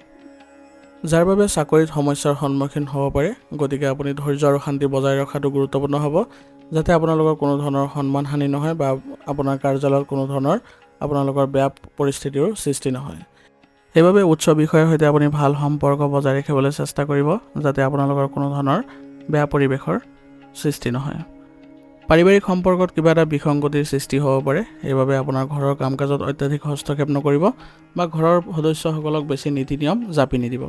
যাৰ বাবে চাকৰিত সমস্যাৰ সন্মুখীন হ'ব পাৰে। গতিকে আপুনি ধৈৰ্য আৰু শান্তি বজাই ৰখাটো গুৰুত্বপূৰ্ণ হ'ব, যাতে আপোনালোকৰ কোনো ধৰণৰ সন্মান হানি নহয় বা আপোনাৰ কাৰ্যালয়ত কোনো ধৰণৰ আপোনালোকৰ বেয়া পৰিস্থিতিৰ সৃষ্টি নহয়। সেইবাবে উচ্চ বিষয়াৰ সৈতে আপুনি ভাল সম্পৰ্ক বজাই ৰাখিবলৈ চেষ্টা কৰিব, যাতে আপোনালোকৰ কোনো ধৰণৰ বেয়া পৰিৱেশৰ সৃষ্টি নহয়। পাৰিবাৰিক সম্পৰ্কত কিবা এটা বিসংগতিৰ সৃষ্টি হ'ব পাৰে। সেইবাবে আপোনাৰ ঘৰৰ কাম কাজত অত্যাধিক হস্তক্ষেপ নকৰিব বা ঘৰৰ সদস্যসকলক বেছি নীতি নিয়ম জাপি নিদিব।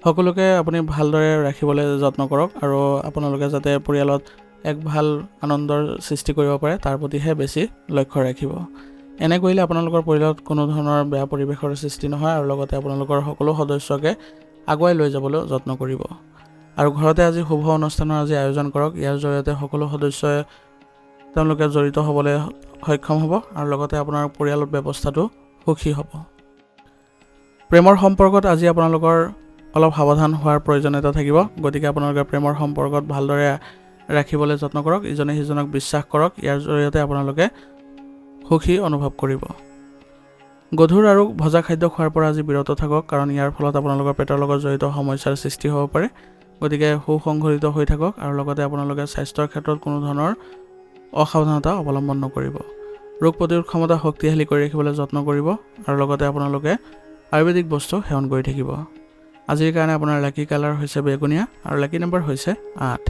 সকলোকে আপুনি ভালদৰে ৰাখিবলৈ যত্ন কৰক আৰু আপোনালোকে যাতে পৰিয়ালত এক ভাল আনন্দৰ সৃষ্টি কৰিব পাৰে তাৰ প্ৰতিহে বেছি লক্ষ্য ৰাখিব। এনে কৰিলে আপোনালোকৰ পৰিয়ালত কোনো ধৰণৰ বেয়া পৰিৱেশৰ সৃষ্টি নহয় আৰু লগতে আপোনালোকৰ সকলো সদস্যকে আগুৱাই লৈ যাবলৈ যত্ন কৰিব। আৰু ঘৰতে আজি শুভ অনুষ্ঠানৰ আজি আয়োজন কৰক। ইয়াৰ জৰিয়তে সকলো সদস্যই তেওঁলোকে জড়িত হ'বলৈ সক্ষম হ'ব আৰু লগতে আপোনাৰ পৰিয়ালৰ ব্যৱস্থাটো সুখী হ'ব। প্ৰেমৰ সম্পৰ্কত আজি আপোনালোকৰ অলপ সাৱধান হোৱাৰ প্ৰয়োজনীয়তা থাকিব। গতিকে আপোনালোকে প্ৰেমৰ সম্পৰ্কত ভালদৰে ৰাখিবলৈ যত্ন কৰক, ইজনে সিজনক বিশ্বাস কৰক। ইয়াৰ জৰিয়তে আপোনালোকে সুখী অনুভৱ কৰিব। গধুৰ আৰু ভজা খাদ্য খোৱাৰ পৰা আজি বিৰত থাকক, কাৰণ ইয়াৰ ফলত আপোনালোকৰ পেটৰ লগত জড়িত সমস্যাৰ সৃষ্টি হ'ব পাৰে। গতিকে সুসংগঠিত হৈ থাকক আৰু লগতে আপোনালোকে স্বাস্থ্যৰ ক্ষেত্ৰত কোনো ধৰণৰ অসাৱধানতা অৱলম্বন নকৰিব। ৰোগ প্ৰতিৰোধ ক্ষমতা শক্তিশালী কৰি ৰাখিবলৈ যত্ন কৰিব আৰু লগতে আপোনালোকে আয়ুৰ্বেদিক বস্তু সেৱন কৰি থাকিব। আজিৰ কাৰণে আপোনাৰ লাকি কালাৰ হৈছে বেগুনীয়া আৰু লাকি নম্বৰ হৈছে 8।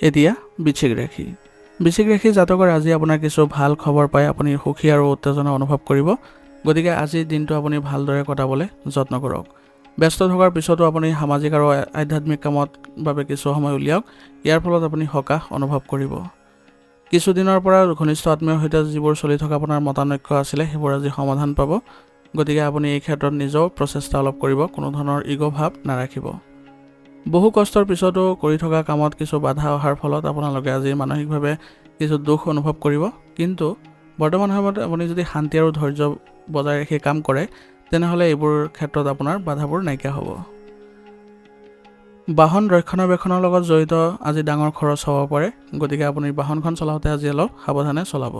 এতিয়া বৃশ্চিক ৰাশি। বৃশ্চিক ৰাশি জাতকৰ আজি আপোনাৰ কিছু ভাল খবৰ পাই আপুনি সুখী আৰু উত্তেজনা অনুভৱ কৰিব। গতিকে আজিৰ দিনটো আপুনি ভালদৰে কটাবলৈ যত্ন কৰক। ব্যস্ত থকাৰ পিছতো আপুনি সামাজিক আৰু আধ্যাত্মিক কামত বাবে কিছু সময় উলিয়াওক। ইয়াৰ ফলত আপুনি সকাহ অনুভৱ কৰিব। কিছুদিনৰ পৰা ঘনিষ্ঠ আত্মীয়ৰ সৈতে যিবোৰ চলি থকা আপোনাৰ মতানৈক্য আছিলে সেইবোৰ আজি সমাধান পাব। গতিকে আপুনি এই ক্ষেত্ৰত নিজেও প্ৰচেষ্টা অলপ কৰিব, কোনো ধৰণৰ ইগ' ভাৱ নাৰাখিব। বহু কষ্টৰ পিছতো কৰি থকা কামত কিছু বাধা অহাৰ ফলত আপোনালোকে আজি মানসিকভাৱে কিছু দুখ অনুভৱ কৰিব। কিন্তু বৰ্তমান সময়ত আপুনি যদি শান্তি আৰু ধৈৰ্য বজাই ৰাখি কাম কৰে, তেনেহ'লে এইবোৰ ক্ষেত্ৰত আপোনাৰ বাধাবোৰ নাইকিয়া হ'ব। বাহন ৰক্ষণাবেক্ষণৰ লগত জড়িত আজি ডাঙৰ খৰচ হ'ব পাৰে। গতিকে আপুনি বাহনখন চলাওঁতে আজি অলপ সাৱধানে চলাব।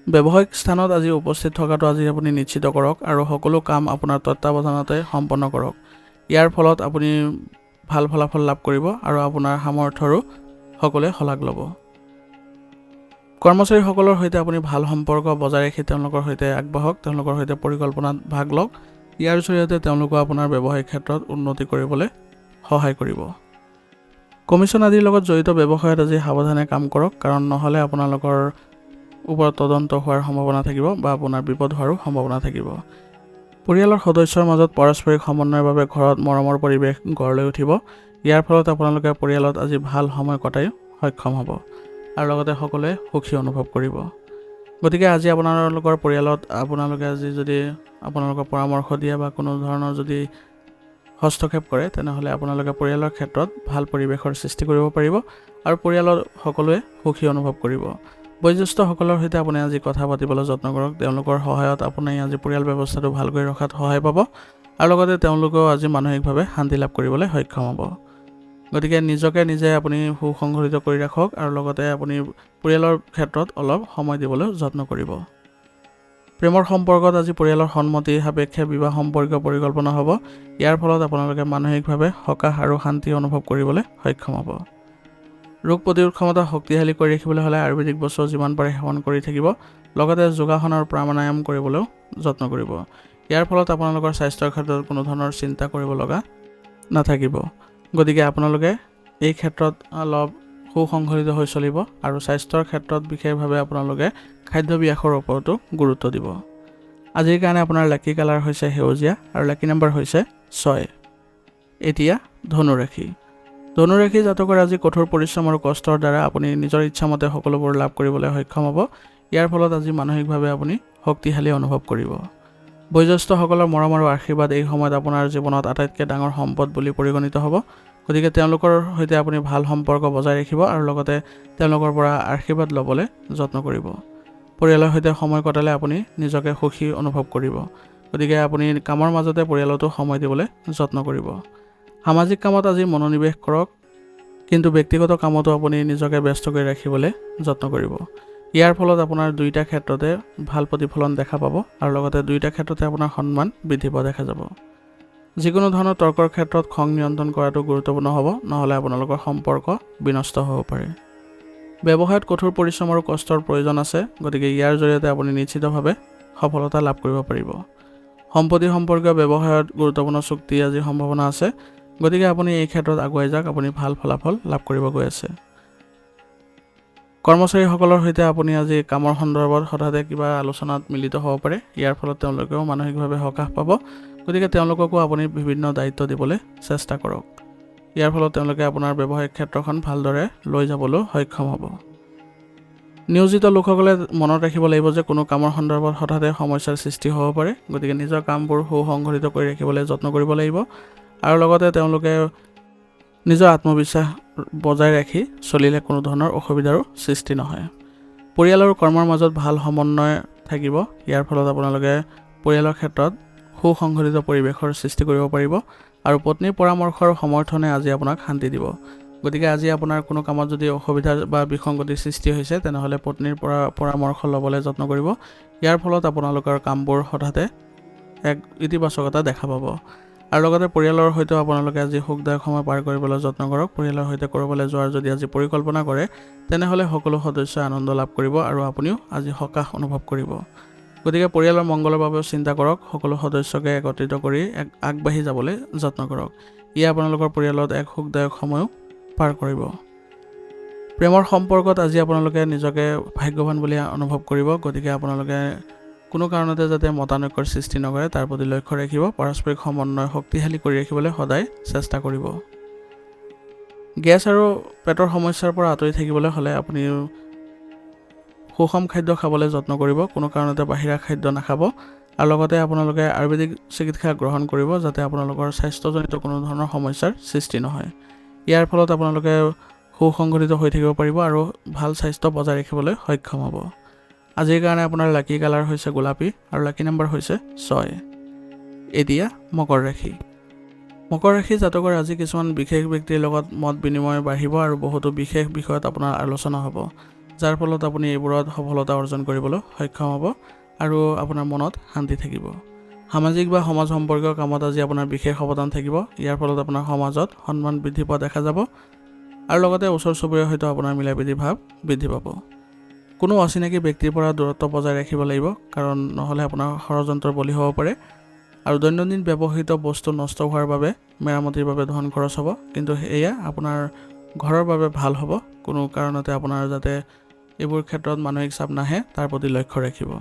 ব্যৱসায়িক স্থানত আজি উপস্থিত থকাটো আজি আপুনি নিশ্চিত কৰক আৰু সকলো কাম আপোনাৰ তত্ত্বাৱধানতে সম্পন্ন কৰক। ইয়াৰ ফলত আপুনি ভাল ফলাফল লাভ কৰিব আৰু আপোনাৰ সামৰ্থ্যৰো সকলোৱে শলাগ ল'ব। কৰ্মচাৰীসকলৰ সৈতে আপুনি ভাল সম্পৰ্ক বজাই ৰাখি তেওঁলোকৰ সৈতে আগবাঢ়ক, তেওঁলোকৰ সৈতে পৰিকল্পনাত ভাগ লওক। ইয়াৰ জৰিয়তে তেওঁলোকো আপোনাৰ ব্যৱসায়িক ক্ষেত্ৰত উন্নতি কৰিবলৈ সহায় কৰিব। কমিশ্যন আদিৰ লগত জড়িত ব্যৱসায়ত আজি সাৱধানে কাম কৰক, কাৰণ নহ'লে আপোনালোকৰ ওপৰত তদন্ত হোৱাৰ সম্ভাৱনা থাকিব বা আপোনাৰ বিপদ হোৱাৰো সম্ভাৱনা থাকিব। পৰিয়ালৰ সদস্যৰ মাজত পাৰস্পৰিক সমন্বয়ৰ বাবে ঘৰত মৰমৰ পৰিৱেশ গঢ় লৈ উঠিব। ইয়াৰ ফলত আপোনালোকে পৰিয়ালত আজি ভাল সময় কটাই সক্ষম হ'ব আৰু লগতে সকলোৱে সুখী অনুভৱ কৰিব। গতিকে আজি আপোনালোকৰ পৰিয়ালত আপোনালোকে আজি যদি আপোনালোকৰ পৰামৰ্শ দিয়ে বা কোনো ধৰণৰ যদি হস্তক্ষেপ কৰে, তেনেহ'লে আপোনালোকে পৰিয়ালৰ ক্ষেত্ৰত ভাল পৰিৱেশৰ সৃষ্টি কৰিব পাৰিব আৰু পৰিয়ালৰ সকলোৱে সুখী অনুভৱ কৰিব। বয়োজ্যেষ্ঠসকলৰ সৈতে আপুনি আজি কথা পাতিবলৈ যত্ন কৰক। তেওঁলোকৰ সহায়ত আপুনি আজি পৰিয়াল ব্যৱস্থাটো ভালকৈ ৰখাত সহায় পাব আৰু লগতে তেওঁলোকেও আজি মানসিকভাৱে শান্তি লাভ কৰিবলৈ সক্ষম হ'ব। গতিকে নিজকে নিজে আপুনি সুসংগঠিত কৰি ৰাখক আৰু লগতে আপুনি পৰিয়ালৰ ক্ষেত্ৰত অলপ সময় দিবলৈ যত্ন কৰিব। প্ৰেমৰ সম্পৰ্কত আজি পৰিয়ালৰ সন্মতি সাপেক্ষে বিবাহ সম্পৰ্কীয় পৰিকল্পনা হ'ব। ইয়াৰ ফলত আপোনালোকে মানসিকভাৱে সকাহ আৰু শান্তি অনুভৱ কৰিবলৈ সক্ষম হ'ব। ৰোগ প্ৰতিৰোধ ক্ষমতা শক্তিশালী কৰি ৰাখিবলৈ হ'লে আয়ুৰ্বেদিক বস্তু যিমান পাৰে সেৱন কৰি থাকিব, লগতে যোগাসন আৰু প্ৰাণায়াম কৰিবলৈও যত্ন কৰিব। ইয়াৰ ফলত আপোনালোকৰ স্বাস্থ্যৰ ক্ষেত্ৰত কোনো ধৰণৰ চিন্তা কৰিব লগা নাথাকিব। গতিকে আপোনালোকে এই ক্ষেত্ৰত অলপ সুসংগঠিত হৈ চলিব আৰু স্বাস্থ্যৰ ক্ষেত্ৰত বিশেষভাৱে আপোনালোকে খাদ্যাভ্যাসৰ ওপৰতো গুৰুত্ব দিব। আজিৰ কাৰণে আপোনাৰ লাকি কালাৰ হৈছে সেউজীয়া আৰু লাকি নম্বৰ হৈছে 6। এতিয়া ধনু ৰাশি। ধনু ৰাশি জাতকৰ আজি কঠোৰ পৰিশ্ৰম আৰু কষ্টৰ দ্বাৰা আপুনি নিজৰ ইচ্ছামতে সকলোবোৰ লাভ কৰিবলৈ সক্ষম হ'ব। ইয়াৰ ফলত আজি মানসিকভাৱে আপুনি শক্তিশালী অনুভৱ কৰিব। বয়োজ্যেষ্ঠসকলৰ মৰম আৰু আশীৰ্বাদ এই সময়ত আপোনাৰ জীৱনত আটাইতকৈ ডাঙৰ সম্পদ বুলি পৰিগণিত হ'ব। গতিকে তেওঁলোকৰ সৈতে আপুনি ভাল সম্পৰ্ক বজাই ৰাখিব আৰু লগতে তেওঁলোকৰ পৰা আশীৰ্বাদ ল'বলৈ যত্ন কৰিব। পৰিয়ালৰ সৈতে সময় কটালে আপুনি নিজকে সুখী অনুভৱ কৰিব। গতিকে আপুনি কামৰ মাজতে পৰিয়ালতো সময় দিবলৈ যত্ন কৰিব। সামাজিক কামত আজি মনোনিৱেশ কৰক, কিন্তু ব্যক্তিগত কামতো আপুনি নিজকে ব্যস্ত কৰি ৰাখিবলৈ যত্ন কৰিব। ইয়াৰ ফলত আপোনাৰ দুয়োটা ক্ষেত্ৰতে ভাল প্ৰতিফলন দেখা পাব আৰু লগতে দুয়োটা ক্ষেত্ৰতে আপোনাৰ সন্মান বৃদ্ধি পোৱা দেখা যাব। যিকোনো ধৰণৰ তৰ্কৰ ক্ষেত্ৰত খং নিয়ন্ত্ৰণ কৰাটো গুৰুত্বপূৰ্ণ হ'ব, নহ'লে আপোনালোকৰ সম্পৰ্ক বিনষ্ট হ'ব পাৰে। ব্যৱসায়ত কঠোৰ পৰিশ্ৰম আৰু কষ্টৰ প্ৰয়োজন আছে, গতিকে ইয়াৰ জৰিয়তে আপুনি নিশ্চিতভাৱে সফলতা লাভ কৰিব পাৰিব। সম্পত্তি সম্পৰ্কীয় ব্যৱসায়ত গুৰুত্বপূৰ্ণ চুক্তি আজিৰ সম্ভাৱনা আছে, গতিকে আপুনি এই ক্ষেত্ৰত আগুৱাই যাওক, আপুনি ভাল ফলাফল লাভ কৰিব গৈ আছে। কৰ্মচাৰীসকলৰ সৈতে আপুনি আজি কামৰ সন্দৰ্ভত হঠাতে কিবা আলোচনাত মিলিত হ'ব পাৰে। ইয়াৰ ফলত তেওঁলোকেও মানসিকভাৱে সকাহ পাব, গতিকে তেওঁলোককো আপুনি বিভিন্ন দায়িত্ব দিবলৈ চেষ্টা কৰক। ইয়াৰ ফলত তেওঁলোকে আপোনাৰ ব্যৱসায়িক ক্ষেত্ৰখন ভালদৰে লৈ যাবলৈ সক্ষম হ'ব। নিয়োজিত লোকসকলে মনত ৰাখিব লাগিব যে কোনো কামৰ সন্দৰ্ভত হঠাতে সমস্যাৰ সৃষ্টি হ'ব পাৰে, গতিকে নিজৰ কামবোৰ সুসংগঠিত কৰি ৰাখিবলৈ যত্ন কৰিব লাগিব আৰু লগতে তেওঁলোকে নিজৰ আত্মবিশ্বাস বজাই ৰাখি চলিলে কোনো ধৰণৰ অসুবিধাৰো সৃষ্টি নহয়। পৰিয়াল আৰু কৰ্মৰ মাজত ভাল সমন্বয় থাকিব। ইয়াৰ ফলত আপোনালোকে পৰিয়ালৰ ক্ষেত্ৰত সুসংগঠিত পৰিৱেশৰ সৃষ্টি কৰিব পাৰিব আৰু পত্নীৰ পৰামৰ্শ আৰু সমৰ্থনে আজি আপোনাক শান্তি দিব। গতিকে আজি আপোনাৰ কোনো কামত যদি অসুবিধা বা বিসংগতিৰ সৃষ্টি হৈছে, তেনেহ'লে পত্নীৰ পৰামৰ্শ ল'বলৈ যত্ন কৰিব। ইয়াৰ ফলত আপোনালোকৰ কামবোৰ হঠাতে এক ইতিবাচকতা দেখা পাব আৰু লগতে পৰিয়ালৰ সৈতেও আপোনালোকে আজি সুখদায়ক সময় পাৰ কৰিবলৈ যত্ন কৰক। পৰিয়ালৰ সৈতে ক'ৰবালৈ যোৱাৰ যদি আজি পৰিকল্পনা কৰে, তেনেহ'লে সকলো সদস্যই আনন্দ লাভ কৰিব আৰু আপুনিও আজি সকাহ অনুভৱ কৰিব। গতিকে পৰিয়ালৰ মংগলৰ বাবেও চিন্তা কৰক, সকলো সদস্যকে একত্ৰিত কৰি আগবাঢ়ি যাবলৈ যত্ন কৰক। ই আপোনালোকৰ পৰিয়ালত এক সুখদায়ক সময়ো পাৰ কৰিব। প্ৰেমৰ সম্পৰ্কত আজি আপোনালোকে নিজকে ভাগ্যৱান বুলি অনুভৱ কৰিব, গতিকে আপোনালোকে কোনো কাৰণতে যাতে মতানৈক্যৰ সৃষ্টি নকৰে তাৰ প্ৰতি লক্ষ্য ৰাখিব। পাৰস্পৰিক সমন্বয় শক্তিশালী কৰি ৰাখিবলৈ সদায় চেষ্টা কৰিব। গেছ আৰু পেটৰ সমস্যাৰ পৰা আঁতৰি থাকিবলৈ হ'লে আপুনি সুষম খাদ্য খাবলৈ যত্ন কৰিব, কোনো কাৰণতে বাহিৰা খাদ্য নাখাব আৰু লগতে আপোনালোকে আয়ুৰ্বেদিক চিকিৎসা গ্ৰহণ কৰিব, যাতে আপোনালোকৰ স্বাস্থ্যজনিত কোনো ধৰণৰ সমস্যাৰ সৃষ্টি নহয়। ইয়াৰ ফলত আপোনালোকে সুসংগঠিত হৈ থাকিব পাৰিব আৰু ভাল স্বাস্থ্য বজাই ৰাখিবলৈ সক্ষম হ'ব। আজিৰ কাৰণে আপোনাৰ লাকি কালাৰ হৈছে গোলাপী আৰু লাকি নম্বৰ হৈছে 6। এতিয়া মকৰ ৰাশি। মকৰ ৰাশি জাতকৰ আজি কিছুমান বিশেষ ব্যক্তিৰ লগত মত বিনিময় বাঢ়িব আৰু বহুতো বিশেষ বিষয়ত আপোনাৰ আলোচনা হ'ব, যাৰ ফলত আপুনি এইবোৰত সফলতা অৰ্জন কৰিবলৈ সক্ষম হ'ব আৰু আপোনাৰ মনত শান্তি থাকিব। সামাজিক বা সমাজ সম্পৰ্কীয় কামত আজি আপোনাৰ বিশেষ অৱদান থাকিব। ইয়াৰ ফলত আপোনাৰ সমাজত সন্মান বৃদ্ধি পোৱা দেখা যাব আৰু লগতে ওচৰ চুবুৰীয়াৰ সৈতে আপোনাৰ মিলাপ্ৰীতি ভাৱ বৃদ্ধি পাব। কোনো অচিনাকি ব্যক্তিৰ পৰা দূৰত্ব বজাই ৰাখিব লাগিব, কাৰণ নহ'লে আপোনাৰ ষড়যন্ত্ৰৰ বলি হ'ব পাৰে আৰু দৈনন্দিন ব্যৱহৃত বস্তু নষ্ট হোৱাৰ বাবে মেৰামতিৰ বাবে ধন খৰচ হ'ব, কিন্তু এয়া আপোনাৰ ঘৰৰ বাবে ভাল হ'ব। কোনো কাৰণতে আপোনাৰ যাতে এইবোৰ ক্ষেত্ৰত মানসিক চাপ নাহে তাৰ প্ৰতি লক্ষ্য ৰাখিব।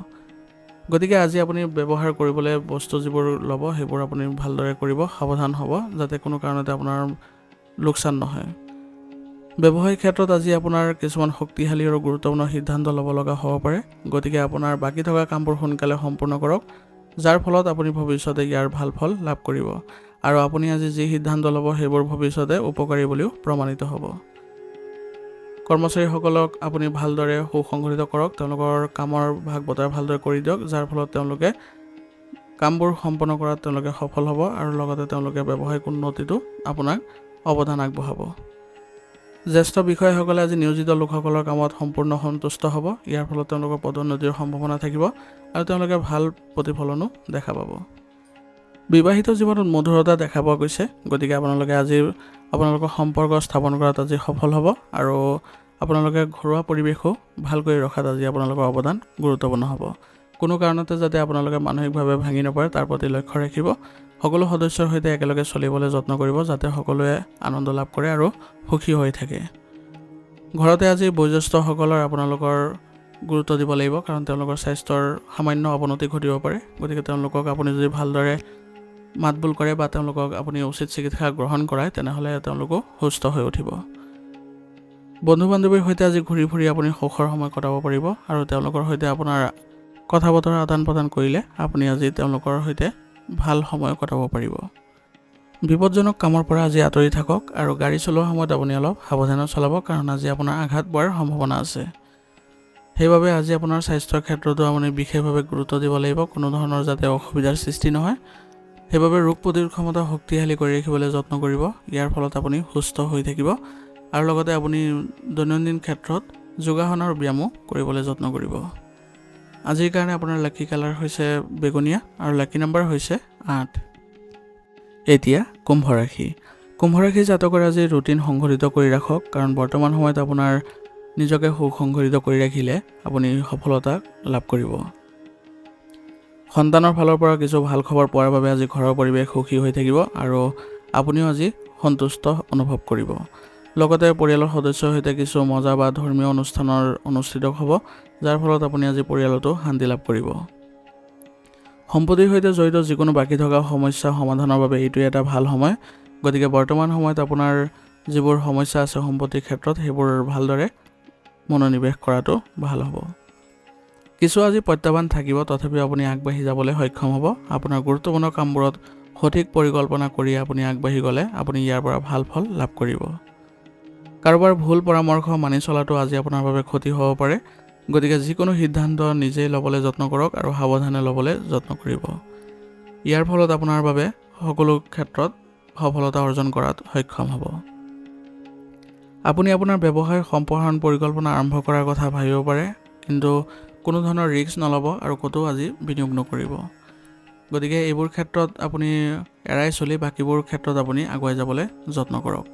গতিকে আজি আপুনি ব্যৱহাৰ কৰিবলৈ বস্তু যিবোৰ ল'ব সেইবোৰ আপুনি ভালদৰে কৰিব, সাৱধান হ'ব যাতে কোনো কাৰণতে আপোনাৰ লোকচান নহয়। ব্যৱসায়িক ক্ষেত্ৰত আজি আপোনাৰ কিছুমান শক্তিশালী আৰু গুৰুত্বপূৰ্ণ সিদ্ধান্ত ল'ব লগা হ'ব পাৰে, গতিকে আপোনাৰ বাকী থকা কামবোৰ সোনকালে সম্পূৰ্ণ কৰক, যাৰ ফলত আপুনি ভৱিষ্যতে ইয়াৰ ভাল ফল লাভ কৰিব আৰু আপুনি আজি যি সিদ্ধান্ত ল'ব সেইবোৰ ভৱিষ্যতে উপকাৰী বুলিও প্ৰমাণিত হ'ব। কৰ্মচাৰীসকলক আপুনি ভালদৰে সুসংগঠিত কৰক, তেওঁলোকৰ কামৰ ভাগ বতৰা ভালদৰে কৰি দিয়ক, যাৰ ফলত তেওঁলোকে কামবোৰ সম্পন্ন কৰাত তেওঁলোকে সফল হ'ব আৰু লগতে তেওঁলোকে ব্যৱসায়িক উন্নতিটো আপোনাক অৱদান আগবঢ়াব। জ্যেষ্ঠ বিষয়াসকলে আজি নিয়োজিত লোকসকলৰ কামত সম্পূৰ্ণ সন্তুষ্ট হ'ব। ইয়াৰ ফলত তেওঁলোকৰ পদোন্নতিৰ সম্ভাৱনা থাকিব আৰু তেওঁলোকে ভাল প্ৰতিফলনো দেখা পাব। বিবাহিত জীৱনত মধুৰতা দেখা পোৱা গৈছে, গতিকে আপোনালোকে আজি আপোনালোকৰ সম্পৰ্ক স্থাপন কৰাত আজি সফল হ'ব আৰু আপোনালোকে ঘৰুৱা পৰিৱেশো ভালকৈ ৰখাত আজি আপোনালোকৰ অৱদান গুৰুত্বপূৰ্ণ হ'ব। কোনো কাৰণতে যাতে আপোনালোকে মানসিকভাৱে ভাঙি নপৰে তাৰ প্ৰতি লক্ষ্য ৰাখিব। সকলো সদস্যৰ সৈতে একেলগে চলিবলৈ যত্ন কৰিব, যাতে সকলোৱে আনন্দ লাভ কৰে আৰু সুখী হৈ থাকে। ঘৰতে আজি বয়োজ্যেষ্ঠসকলৰ আপোনালোকৰ গুৰুত্ব দিব লাগিব, কাৰণ তেওঁলোকৰ স্বাস্থ্যৰ সামান্য অৱনতি ঘটিব পাৰে, গতিকে তেওঁলোকক আপুনি যদি ভালদৰে মাতবোল কৰে বা তেওঁলোকক আপুনি উচিত চিকিৎসা গ্ৰহণ কৰায়, তেনেহ'লে তেওঁলোকো সুস্থ হৈ উঠিব। বন্ধু বান্ধৱীৰ সৈতে আজি ঘূৰি ফুৰি আপুনি সুখৰ সময় কটাব পাৰিব আৰু তেওঁলোকৰ সৈতে আপোনাৰ কথা বতৰা আদান প্ৰদান কৰিলে আপুনি আজি তেওঁলোকৰ সৈতে ভাল সময় কটাব পাৰিব। বিপদজনক কামৰ পৰা আজি আঁতৰি থাকক আৰু গাড়ী চলোৱাৰ সময়ত আপুনি অলপ সাৱধানে চলাব, কাৰণ আজি আপোনাৰ আঘাত পোৱাৰ সম্ভাৱনা আছে। সেইবাবে আজি আপোনাৰ স্বাস্থ্যৰ ক্ষেত্ৰতো আপুনি বিশেষভাৱে গুৰুত্ব দিব লাগিব, কোনো ধৰণৰ যাতে অসুবিধাৰ সৃষ্টি নহয়। সেইবাবে ৰোগ প্ৰতিৰোধ ক্ষমতা শক্তিশালী কৰি ৰাখিবলৈ যত্ন কৰিব। ইয়াৰ ফলত আপুনি সুস্থ হৈ থাকিব আৰু লগতে আপুনি দৈনন্দিন ক্ষেত্ৰত যোগাসন আৰু ব্যায়ামো কৰিবলৈ যত্ন কৰিব। আজিৰ কাৰণে আপোনাৰ লাকি কালাৰ হৈছে বেগুনীয়া আৰু লাকি নম্বৰ হৈছে 8। এতিয়া কুম্ভ ৰাশি। কুম্ভ ৰাশি জাতকৰ আজি ৰুটিন সংঘটিত কৰি ৰাখক, কাৰণ বৰ্তমান সময়ত আপোনাৰ নিজকে সুসংগঠিত কৰি ৰাখিলে আপুনি সফলতা লাভ কৰিব। সন্তানৰ ফালৰ পৰা কিছু ভাল খবৰ পোৱাৰ বাবে আজি ঘৰৰ পৰিৱেশ সুখী হৈ থাকিব আৰু আপুনিও আজি সন্তুষ্ট অনুভৱ কৰিব। লগতে পৰিয়ালৰ সদস্যৰ সৈতে কিছু মজা বা ধৰ্মীয় অনুষ্ঠিত হ'ব, যাৰ ফলত আপুনি আজি পৰিয়ালতো শান্তি লাভ কৰিব। সম্পত্তিৰ সৈতে জড়িত যিকোনো বাকী থকা সমস্যা সমাধানৰ বাবে এইটোৱে এটা ভাল সময়। গতিকে বৰ্তমান সময়ত আপোনাৰ যিবোৰ সমস্যা আছে সম্পত্তিৰ ক্ষেত্ৰত সেইবোৰ ভালদৰে মনোনিৱেশ কৰাটো ভাল হ'ব। কিছু আজি প্ৰত্যাহ্বান থাকিব, তথাপিও আপুনি আগবাঢ়ি যাবলৈ সক্ষম হ'ব। আপোনাৰ গুৰুত্বপূৰ্ণ কামবোৰত সঠিক পৰিকল্পনা কৰি আপুনি আগবাঢ়ি গ'লে আপুনি ইয়াৰ পৰা ভাল ফল লাভ কৰিব। কাৰোবাৰ ভুল পৰামৰ্শ মানি চলাটো আজি আপোনাৰ বাবে ক্ষতি হ'ব পাৰে। গতিকে যিকোনো সিদ্ধান্ত নিজেই ল'বলৈ যত্ন কৰক আৰু সাৱধানে ল'বলৈ যত্ন কৰিব। ইয়াৰ ফলত আপোনাৰ বাবে সকলো ক্ষেত্ৰত সফলতা অৰ্জন কৰাত সক্ষম হ'ব। আপুনি আপোনাৰ ব্যৱসায়ৰ সম্প্ৰসাৰণ পৰিকল্পনা আৰম্ভ কৰাৰ কথা ভাবিব পাৰে, কিন্তু কোনো ধৰণৰ ৰিস্ক নল'ব আৰু ক'তো আজি বিনিয়োগ নকৰিব। গতিকে এইবোৰ ক্ষেত্ৰত আপুনি এৰাই চলি বাকীবোৰ ক্ষেত্ৰত আপুনি আগুৱাই যাবলৈ যত্ন কৰক।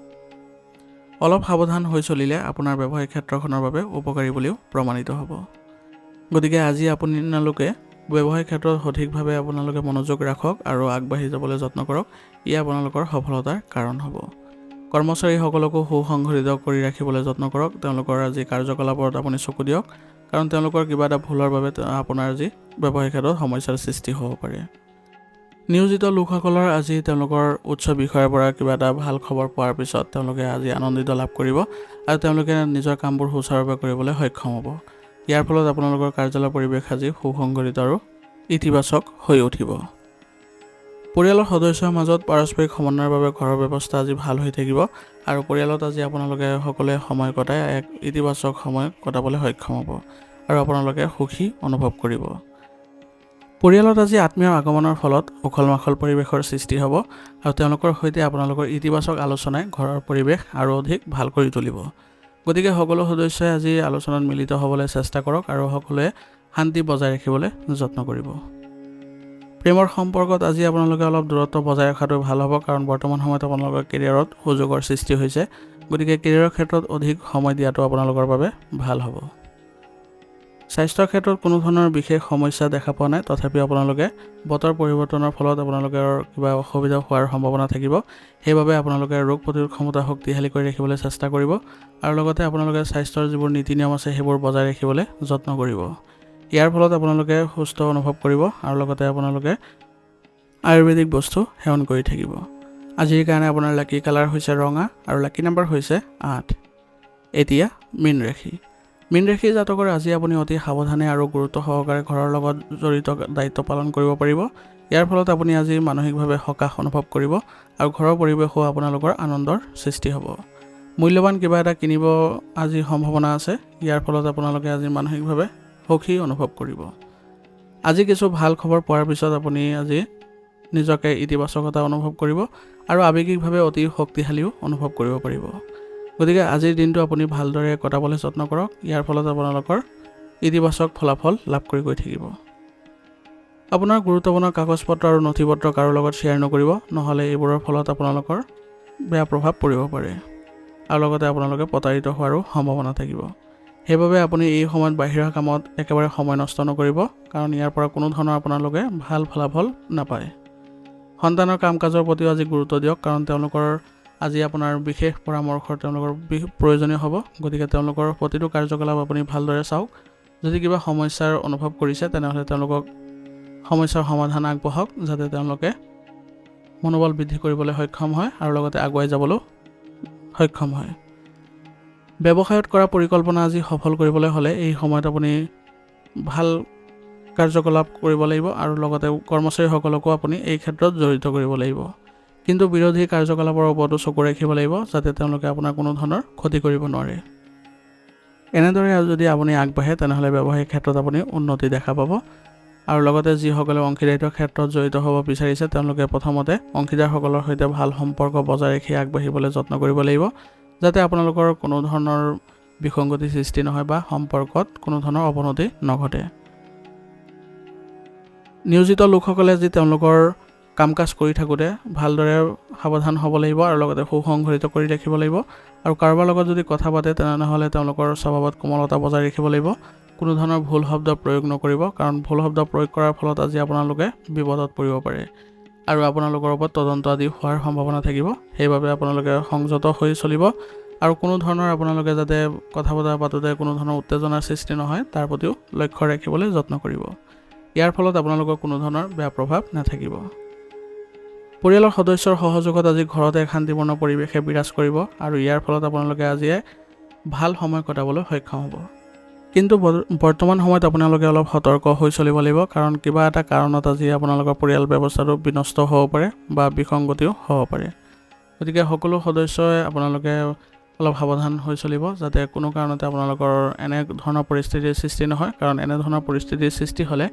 অলপ সাৱধান হৈ চলিলে আপোনাৰ ব্যৱসায়িক ক্ষেত্ৰখনৰ বাবে উপকাৰী বুলিও প্ৰমাণিত হ'ব। গতিকে আজি আপোনালোকে ব্যৱসায়িক ক্ষেত্ৰত সঠিকভাৱে আপোনালোকে মনোযোগ ৰাখক আৰু আগবাঢ়ি যাবলৈ যত্ন কৰক। ই আপোনালোকৰ সফলতাৰ কাৰণ হ'ব। কৰ্মচাৰীসকলকো সুসংগঠিত কৰি ৰাখিবলৈ যত্ন কৰক। তেওঁলোকৰ আজি কাৰ্যকলাপত আপুনি চকু দিয়ক, কাৰণ তেওঁলোকৰ কিবা এটা ভুলৰ বাবে আপোনাৰ আজি ব্যৱসায়িক ক্ষেত্ৰত সমস্যাৰ সৃষ্টি হ'ব পাৰে। নিয়োজিত লোকসকলৰ আজি তেওঁলোকৰ উচ্চ বিষয়ৰ পৰা কিবা এটা ভাল খবৰ পোৱাৰ পিছত তেওঁলোকে আজি আনন্দিত লাভ কৰিব আৰু তেওঁলোকে নিজৰ কামবোৰ সুচাৰুৰূপে কৰিবলৈ সক্ষম হ'ব। ইয়াৰ ফলত আপোনালোকৰ কাৰ্যালয়ৰ পৰিৱেশ আজি সুসংগঠিত আৰু ইতিবাচক হৈ উঠিব। পৰিয়ালৰ সদস্যৰ মাজত পাৰস্পৰিক সমন্বয়ৰ বাবে ঘৰৰ ব্যৱস্থা আজি ভাল হৈ থাকিব আৰু পৰিয়ালত আজি আপোনালোকে সকলোৱে সময় কটাই এক ইতিবাচক সময় কটাবলৈ সক্ষম হ'ব আৰু আপোনালোকে সুখী অনুভৱ কৰিব। পৰিয়ালত আজি আত্মীয়ৰ আগমনৰ ফলত উখল মাখল পৰিৱেশৰ সৃষ্টি হ'ব আৰু তেওঁলোকৰ সৈতে আপোনালোকৰ ইতিবাচক আলোচনাই ঘৰৰ পৰিৱেশ আৰু অধিক ভাল কৰি তুলিব। গতিকে সকলো সদস্যই আজি আলোচনাত মিলিত হ'বলৈ চেষ্টা কৰক আৰু সকলোৱে শান্তি বজাই ৰাখিবলৈ যত্ন কৰিব। প্ৰেমৰ সম্পৰ্কত আজি আপোনালোকে অলপ দূৰত্ব বজাই ৰখাটো ভাল হ'ব, কাৰণ বৰ্তমান সময়ত আপোনালোকৰ কেৰিয়াৰত সুযোগৰ সৃষ্টি হৈছে। গতিকে কেৰিয়াৰৰ ক্ষেত্ৰত অধিক সময় দিয়াটো আপোনালোকৰ বাবে ভাল হ'ব। স্বাস্থ্যৰ ক্ষেত্ৰত কোনো ধৰণৰ বিশেষ সমস্যা দেখা পোৱা নাই, তথাপিও আপোনালোকে বতৰ পৰিৱৰ্তনৰ ফলত আপোনালোকৰ কিবা অসুবিধা হোৱাৰ সম্ভাৱনা থাকিব। সেইবাবে আপোনালোকে ৰোগ প্ৰতিৰোধ ক্ষমতা শক্তিশালী কৰি ৰাখিবলৈ চেষ্টা কৰিব আৰু লগতে আপোনালোকে স্বাস্থ্যৰ যিবোৰ নীতি নিয়ম আছে সেইবোৰ বজাই ৰাখিবলৈ যত্ন কৰিব। ইয়াৰ ফলত আপোনালোকে সুস্থ অনুভৱ কৰিব আৰু লগতে আপোনালোকে আয়ুৰ্বেদিক বস্তু সেৱন কৰি থাকিব। আজিৰ কাৰণে আপোনাৰ লাকি কালাৰ হৈছে ৰঙা আৰু লাকি নম্বৰ হৈছে 8। এতিয়া মীন ৰাশি। মীন ৰাশি জাতকৰ আজি আপুনি অতি সাৱধানে আৰু গুৰুত্ব সহকাৰে ঘৰৰ লগত জড়িত দায়িত্ব পালন কৰিব পাৰিব। ইয়াৰ ফলত আপুনি আজি মানসিকভাৱে সকাহ অনুভৱ কৰিব আৰু ঘৰৰ পৰিৱেশো আপোনালোকৰ আনন্দৰ সৃষ্টি হ'ব। মূল্যৱান কিবা এটা কিনিব আজি সম্ভাৱনা আছে। ইয়াৰ ফলত আপোনালোকে আজি মানসিকভাৱে সুখী অনুভৱ কৰিব। আজি কিছু ভাল খবৰ পোৱাৰ পিছত আপুনি আজি নিজকে ইতিবাচকতা অনুভৱ কৰিব আৰু আৱেগিকভাৱে অতি শক্তিশালীও অনুভৱ কৰিব পাৰিব। গতিকে আজিৰ দিনটো আপুনি ভালদৰে কটাবলৈ যত্ন কৰক। ইয়াৰ ফলত আপোনালোকৰ ইতিবাচক ফলাফল লাভ কৰি গৈ থাকিব। আপোনাৰ গুৰুত্বপূৰ্ণ কাগজ পত্ৰ আৰু নথি পত্ৰ কাৰো লগত শ্বেয়াৰ নকৰিব, নহ'লে এইবোৰৰ ফলত আপোনালোকৰ বেয়া প্ৰভাৱ পৰিব পাৰে আৰু লগতে আপোনালোকে প্ৰতাৰিত হোৱাৰো সম্ভাৱনা থাকিব। সেইবাবে আপুনি এই সময়ত বাহিৰা কামত একেবাৰে সময় নষ্ট নকৰিব, কাৰণ ইয়াৰ পৰা কোনো ধৰণৰ আপোনালোকে ভাল ফলাফল নাপায়। সন্তানৰ কাম কাজৰ প্ৰতিও আজি গুৰুত্ব দিয়ক, কাৰণ তেওঁলোকৰ আজি আপোনাৰ বিশেষ পৰামৰ্শৰ তেওঁলোকৰ প্ৰয়োজনীয় হ'ব। গতিকে তেওঁলোকৰ প্ৰতিটো কাৰ্যকলাপ আপুনি ভালদৰে চাওক। যদি কিবা সমস্যাৰ অনুভৱ কৰিছে তেনেহ'লে তেওঁলোকক সমস্যাৰ সমাধান আগবঢ়াওক, যাতে তেওঁলোকে মনোবল বৃদ্ধি কৰিবলৈ সক্ষম হয় আৰু লগতে আগুৱাই যাবলৈ সক্ষম হয়। ব্যৱসায়ত কৰা পৰিকল্পনা আজি সফল কৰিবলৈ হ'লে এই সময়ত আপুনি ভাল কাৰ্যকলাপ কৰিব লাগিব আৰু লগতে কৰ্মচাৰীসকলকো আপুনি এই ক্ষেত্ৰত জড়িত কৰিব লাগিব। কিন্তু বিৰোধী কাৰ্যকলাপৰ ওপৰতো চকু ৰাখিব লাগিব, যাতে তেওঁলোকে আপোনাৰ কোনো ধৰণৰ ক্ষতি কৰিব নোৱাৰে। এনেদৰে যদি আপুনি আগবাঢ়ে তেনেহ'লে ব্যৱসায়িক ক্ষেত্ৰত আপুনি উন্নতি দেখা পাব। আৰু লগতে যিসকলে অংশীদাৰিত্বৰ ক্ষেত্ৰত জড়িত হ'ব বিচাৰিছে তেওঁলোকে প্ৰথমতে অংশীদাৰসকলৰ সৈতে ভাল সম্পৰ্ক বজাই ৰাখি আগবাঢ়িবলৈ যত্ন কৰিব লাগিব, যাতে আপোনালোকৰ কোনো ধৰণৰ বিসংগতি সৃষ্টি নহয় বা সম্পৰ্কত কোনো ধৰণৰ অৱনতি নঘটে। নিয়োজিত লোকসকলে যি তেওঁলোকৰ কাম কাজ কৰি থাকোঁতে ভালদৰে সাৱধান হ'ব লাগিব আৰু লগতে সুসংগঠিত কৰি ৰাখিব লাগিব। আৰু কাৰোবাৰ লগত যদি কথা পাতে তেনেহ'লে তেওঁলোকৰ স্বভাৱত কোমলতা বজাই ৰাখিব লাগিব। কোনো ধৰণৰ ভুল শব্দ প্ৰয়োগ নকৰিব, কাৰণ ভুল শব্দ প্ৰয়োগ কৰাৰ ফলত আজি আপোনালোকে বিপদত পৰিব পাৰে আৰু আপোনালোকৰ ওপৰত তদন্ত আদি হোৱাৰ সম্ভাৱনা থাকিব। সেইবাবে আপোনালোকে সংযত হৈ চলিব আৰু কোনো ধৰণৰ আপোনালোকে যাতে কথা বতৰা পাতোঁতে কোনো ধৰণৰ উত্তেজনাৰ সৃষ্টি নহয় তাৰ প্ৰতিও লক্ষ্য ৰাখিবলৈ যত্ন কৰিব। ইয়াৰ ফলত আপোনালোকৰ কোনো ধৰণৰ বেয়া প্ৰভাৱ নাথাকিব। পৰিয়ালৰ সদস্যৰ সহযোগত আজি ঘৰতে শান্তিপূৰ্ণ পৰিৱেশে বিৰাজ কৰিব আৰু ইয়াৰ ফলত আপোনালোকে আজিয়ে ভাল সময় কটাবলৈ সক্ষম হ'ব। কিন্তু বৰ্তমান সময়ত আপোনালোকে অলপ সতৰ্ক হৈ চলিব লাগিব, কাৰণ কিবা এটা কাৰণত আজি আপোনালোকৰ পৰিয়াল ব্যৱস্থাটো বিনষ্ট হ'ব পাৰে বা বিসংগতিও হ'ব পাৰে। গতিকে সকলো সদস্যই আপোনালোকে অলপ সাৱধান হৈ চলিব, যাতে কোনো কাৰণতে আপোনালোকৰ এনে ধৰণৰ পৰিস্থিতিৰ সৃষ্টি নহয়, কাৰণ এনে ধৰণৰ পৰিস্থিতিৰ সৃষ্টি হ'লে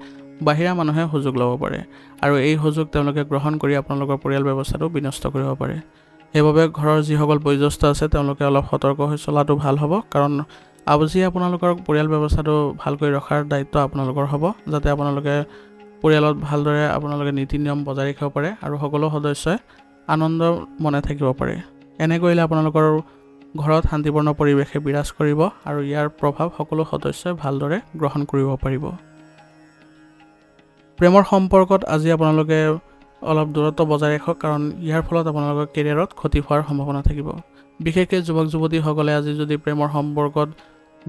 বাহিৰা মানুহে সুযোগ ল'ব পাৰে আৰু এই সুযোগ তেওঁলোকে গ্ৰহণ কৰি আপোনালোকৰ পৰিয়াল ব্যৱস্থাটো বিনষ্ট কৰিব পাৰে। সেইবাবে ঘৰৰ যিসকল বয়োজ্যেষ্ঠ আছে তেওঁলোকে অলপ সতৰ্ক হৈ চলাটো ভাল হ'ব, কাৰণ আজি আপোনালোকৰ পৰিয়াল ব্যৱস্থাটো ভালকৈ ৰখাৰ দায়িত্ব আপোনালোকৰ হ'ব, যাতে আপোনালোকে পৰিয়ালত ভালদৰে আপোনালোকে নীতি নিয়ম বজাই ৰাখিব পাৰে আৰু সকলো সদস্যই আনন্দ মনে থাকিব পাৰে। এনে কৰিলে আপোনালোকৰ ঘৰত শান্তিপূৰ্ণ পৰিৱেশে বিৰাজ কৰিব আৰু ইয়াৰ প্ৰভাৱ সকলো সদস্যই ভালদৰে গ্ৰহণ কৰিব পাৰিব। প্ৰেমৰ সম্পৰ্কত আজি আপোনালোকে অলপ দূৰত্ব বজাই ৰাখক, কাৰণ ইয়াৰ ফলত আপোনালোকৰ কেৰিয়াৰত ক্ষতি হোৱাৰ সম্ভাৱনা থাকিব। বিশেষকৈ যুৱক যুৱতীসকলে আজি যদি প্ৰেমৰ সম্পৰ্কত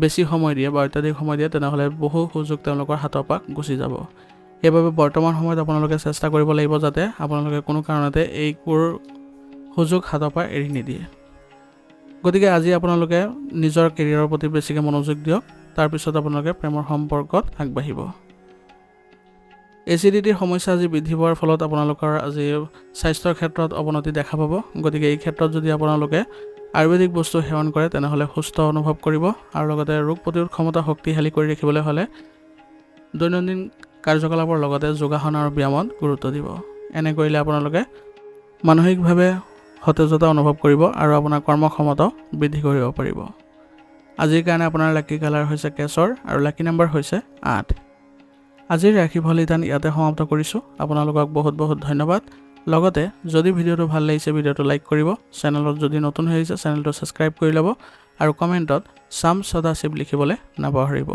বেছি সময় দিয়ে বা অত্যাধিক সময় দিয়ে তেনেহ'লে বহু সুযোগ তেওঁলোকৰ হাতৰ পৰা গুচি যাব। সেইবাবে বৰ্তমান সময়ত আপোনালোকে চেষ্টা কৰিব লাগিব যাতে আপোনালোকে কোনো কাৰণতে এইবোৰ সুযোগ হাতৰ পৰা এৰি নিদিয়ে। গতিকে আজি আপোনালোকে নিজৰ কেৰিয়াৰৰ প্ৰতি বেছিকৈ মনোযোগ দিয়ক, তাৰপিছত আপোনালোকে প্ৰেমৰ সম্পৰ্কত আগবাঢ়িব। এচিডিটিৰ সমস্যা আজি বৃদ্ধি পোৱাৰ ফলত আপোনালোকৰ আজি স্বাস্থ্যৰ ক্ষেত্ৰত অৱনতি দেখা পাব। গতিকে এই ক্ষেত্ৰত যদি আপোনালোকে আয়ুৰ্বেদিক বস্তু সেৱন কৰে তেনেহ'লে সুস্থ অনুভৱ কৰিব আৰু লগতে ৰোগ প্ৰতিৰোধ ক্ষমতা শক্তিশালী কৰি ৰাখিবলৈ হ'লে দৈনন্দিন কাৰ্যকলাপৰ লগতে যোগাসন আৰু ব্যায়ামত গুৰুত্ব দিব। এনে কৰিলে আপোনালোকে মানসিকভাৱে সতেজতা অনুভৱ কৰিব আৰু আপোনাৰ কৰ্মক্ষমতাও বৃদ্ধি কৰিব পাৰিব। আজিৰ কাৰণে আপোনাৰ লাকি কালাৰ হৈছে কেশৰ আৰু লাকি নম্বৰ হৈছে 8। আজিৰ ৰাশিফল নিদান ইয়াতে সমাপ্ত কৰিছোঁ। আপোনালোকক বহুত বহুত ধন্যবাদ। লগতে যদি ভিডিঅ'টো ভাল লাগিছে ভিডিঅ'টো লাইক কৰিব, চেনেলত যদি নতুন হৈ আহিছে চেনেলটো ছাবস্ক্ৰাইব কৰি ল'ব আৰু কমেণ্টত চাম সদাশিৱ লিখিবলৈ নাপাহৰিব।